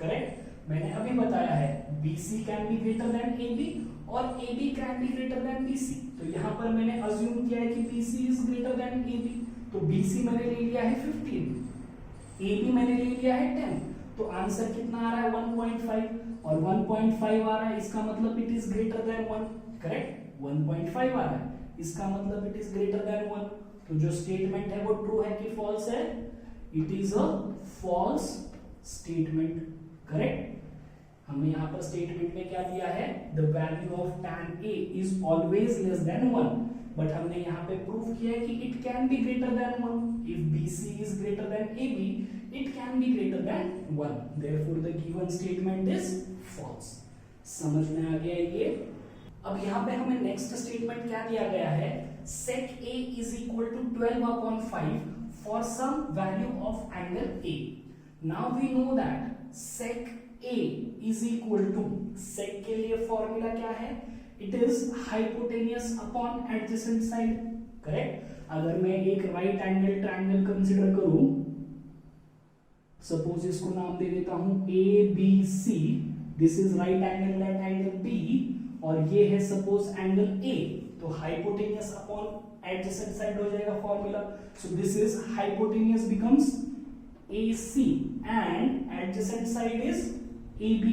correct? मैंने अभी बताया है BC can be greater than AB और AB can be greater then BC। तो यहाँ पर मैंने अज्यूम किया है कि BC is greater than AB, तो BC मैंने ले लिया है 15, AB मैंने ले लिया है 10, तो आंसर कितना आ रहा है 1.5, और 1.5 आ रहा है, इसका मतलब it is greater than 1, correct, 1.5 आ रहा है, इसका मतलब इट इज ग्रेटर देन 1। तो जो स्टेटमेंट है वो ट्रू है कि फॉल्स है? It is a false statement, correct. हमने यहाँ पर स्टेटमेंट में क्या दिया है, the value of tan A is always less than 1, but हमने यहाँ पे प्रूव किया है कि it can be greater than 1। इफ BC is greater than AB, it can be greater than 1, therefore the given statement is false। समझ में आ गया ये? अब यहाँ पे हमें नेक्स्ट स्टेटमेंट क्या दिया गया है, sec A is equal to 12/5 for some value of angle A। Now we know that sec A is equal to, sec के लिए फॉर्मूला क्या है, it is hypotenuse upon adjacent side, correct. अगर मैं एक राइट एंगल ट्रायंगल कंसीडर करूं, suppose इसको नाम दे देता हूं ABC, this is right angle left angle B, और ये है सपोज एंगल A, तो हाइपोटेनियस अपॉन एडजेसेंट साइड हो जाएगा formula. So this is hypotenuse becomes AC and adjacent side is AB।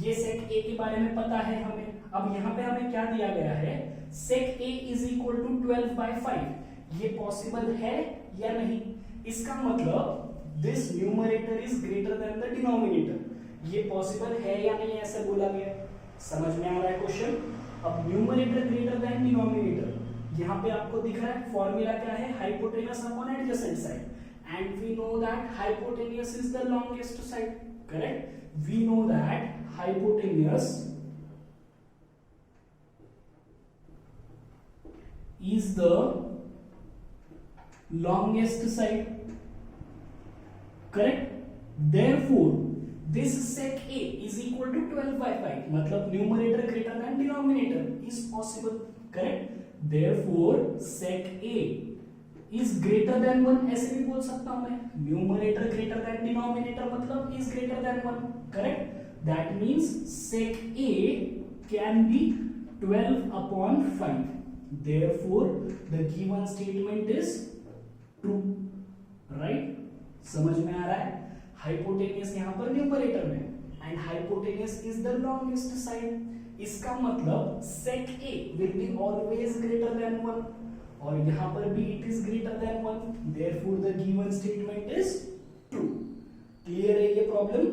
ये सेक A के बारे में पता है हमें। अब यहां पे हमें क्या दिया गया है, सेक A इज इक्वल टू 12/5, ये पॉसिबल है या नहीं? इसका मतलब this numerator is greater then the denominator, ये पॉसिबल है या नहीं, ऐसा बोला गया। समझ में आ रहा है क्वेश्चन? अब न्यूमरेटर ग्रेटर देन डिनोमिनेटर, यहाँ पे आपको दिख रहा है फॉर्मूला क्या है, hypotenuse upon adjacent side, and we know that hypotenuse is the longest side, correct. We know that hypotenuse is the longest side, correct। therefore this sec A is equal to 12/5, मतलब numerator greater than denominator is possible, correct। therefore sec A is greater than 1, ऐसे भी बोल सकता हूं मैं, numerator greater than denominator मतलब is greater than 1, correct। that means sec A can be 12/5, therefore the given statement is true, right. समझ में आ रहा है? हाइपोटेनियस यहां पर न्यूमरेटर में, and hypotenuse is the longest side, इसका मतलब sec A will be always greater than 1, और यहां पर भी it is greater than 1, therefore the given statement is true। Clear है ये प्रॉब्लम?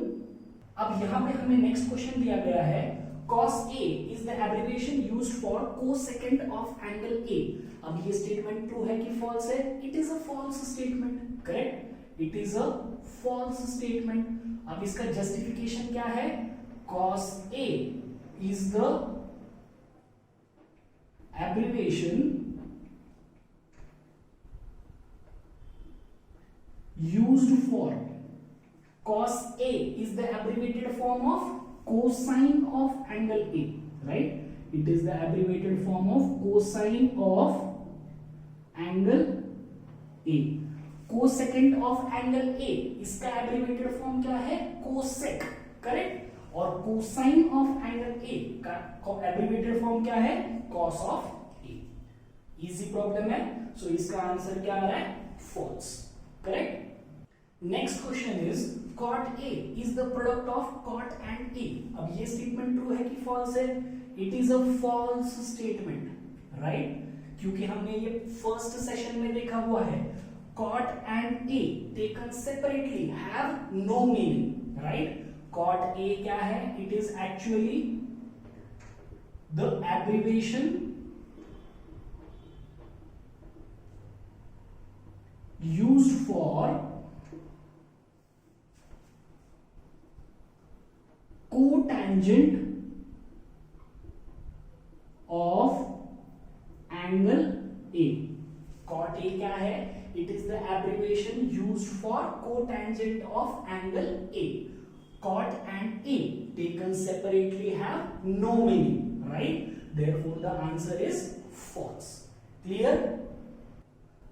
अब यहां पे हमें नेक्स्ट क्वेश्चन दिया गया है, cos A is the abbreviation used for cosecant of angle A। अब ये स्टेटमेंट ट्रू है कि फॉल्स है? It is a false statement, correct, it is a false statement. अब इसका जस्टिफिकेशन क्या है, cos A is the abbreviation used for, cos A is the abbreviated form of cosine of angle A, right? It is the abbreviated form of cosine of angle A। cosecant of angle A, इसका abbreviated form क्या है, cosec, correct. और cosine of angle A का abbreviated form क्या है, cos of A। Easy problem है, सो इसका answer क्या आ रहा है, false, correct. Next question is cot A is the product of cot and A। अब ये स्टेटमेंट ट्रू है कि फॉल्स है? It is a false statement, right, क्योंकि हमने ये फर्स्ट सेशन में देखा हुआ है, cot and A taken separately have no meaning, right। cot A क्या है, it is actually the abbreviation used for cotangent of angle A। cot A क्या है, it is the abbreviation used for cotangent of angle A। cot and A taken separately have no meaning, right, therefore the answer is false। clear?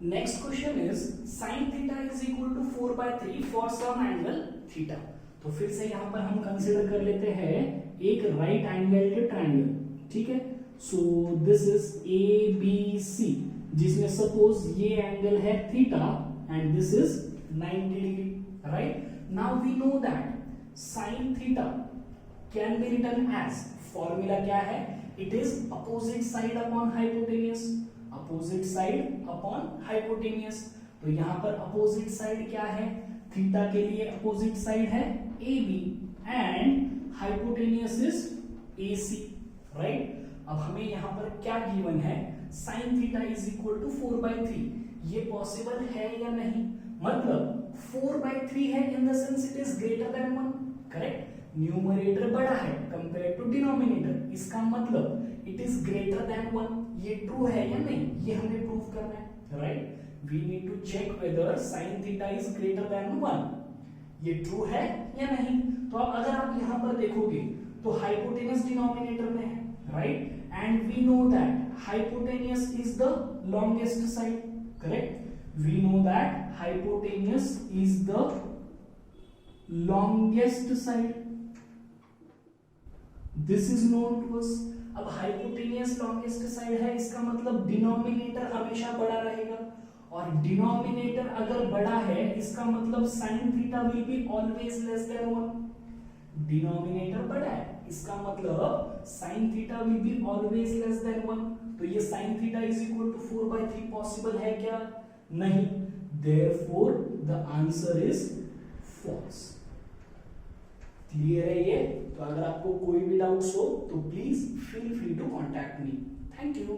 next question is sin theta is equal to 4/3 for some angle theta। तो फिर से यहां पर हम consider कर लेते हैं एक राइट एंगल्ड ट्रायंगल, ठीक है। So this is A B C, जिसमें सपोज ये एंगल है theta and this is 90 degree, right. Now we know that sine theta can be written as, formula क्या है, it is opposite side upon hypotenuse, opposite side upon hypotenuse. तो यहां पर opposite side क्या है, theta के लिए अपोजिट साइड है A B and hypotenuse is A C, right. अब हमें यहां पर क्या गिवन है, sine theta is equal to 4/3, ये पॉसिबल है या नहीं, मतलब 4/3 है in the sense it is greater than 1, correct. Numerator बड़ा है कंपेयर टू डिनोमिनेटर, इसका मतलब इट इज ग्रेटर देन 1, ये ट्रू है या नहीं, ये हमें प्रूव करना है, right. We need to check whether sine theta is greater than 1, ये ट्रू है या नहीं। तो अब अगर आप यहां पर देखोगे तो हाइपोटेनस डिनोमिनेटर में है, right, and we know that hypotenuse is the longest side, correct. We know that hypotenuse is the longest side, this is known to us. अब hypotenuse longest side है, इसका मतलब डिनोमिनेटर हमेशा बड़ा रहेगा, और डिनोमिनेटर अगर बड़ा है इसका मतलब sin theta will be always less than 1, denominator बड़ा है इसका मतलब sin theta will be always less than 1, तो ये sin theta is equal to 4/3 possible है क्या, नहीं, therefore the answer is false. Clear है ये। तो अगर आपको कोई भी डाउट्स हो तो please feel free to contact me. Thank you.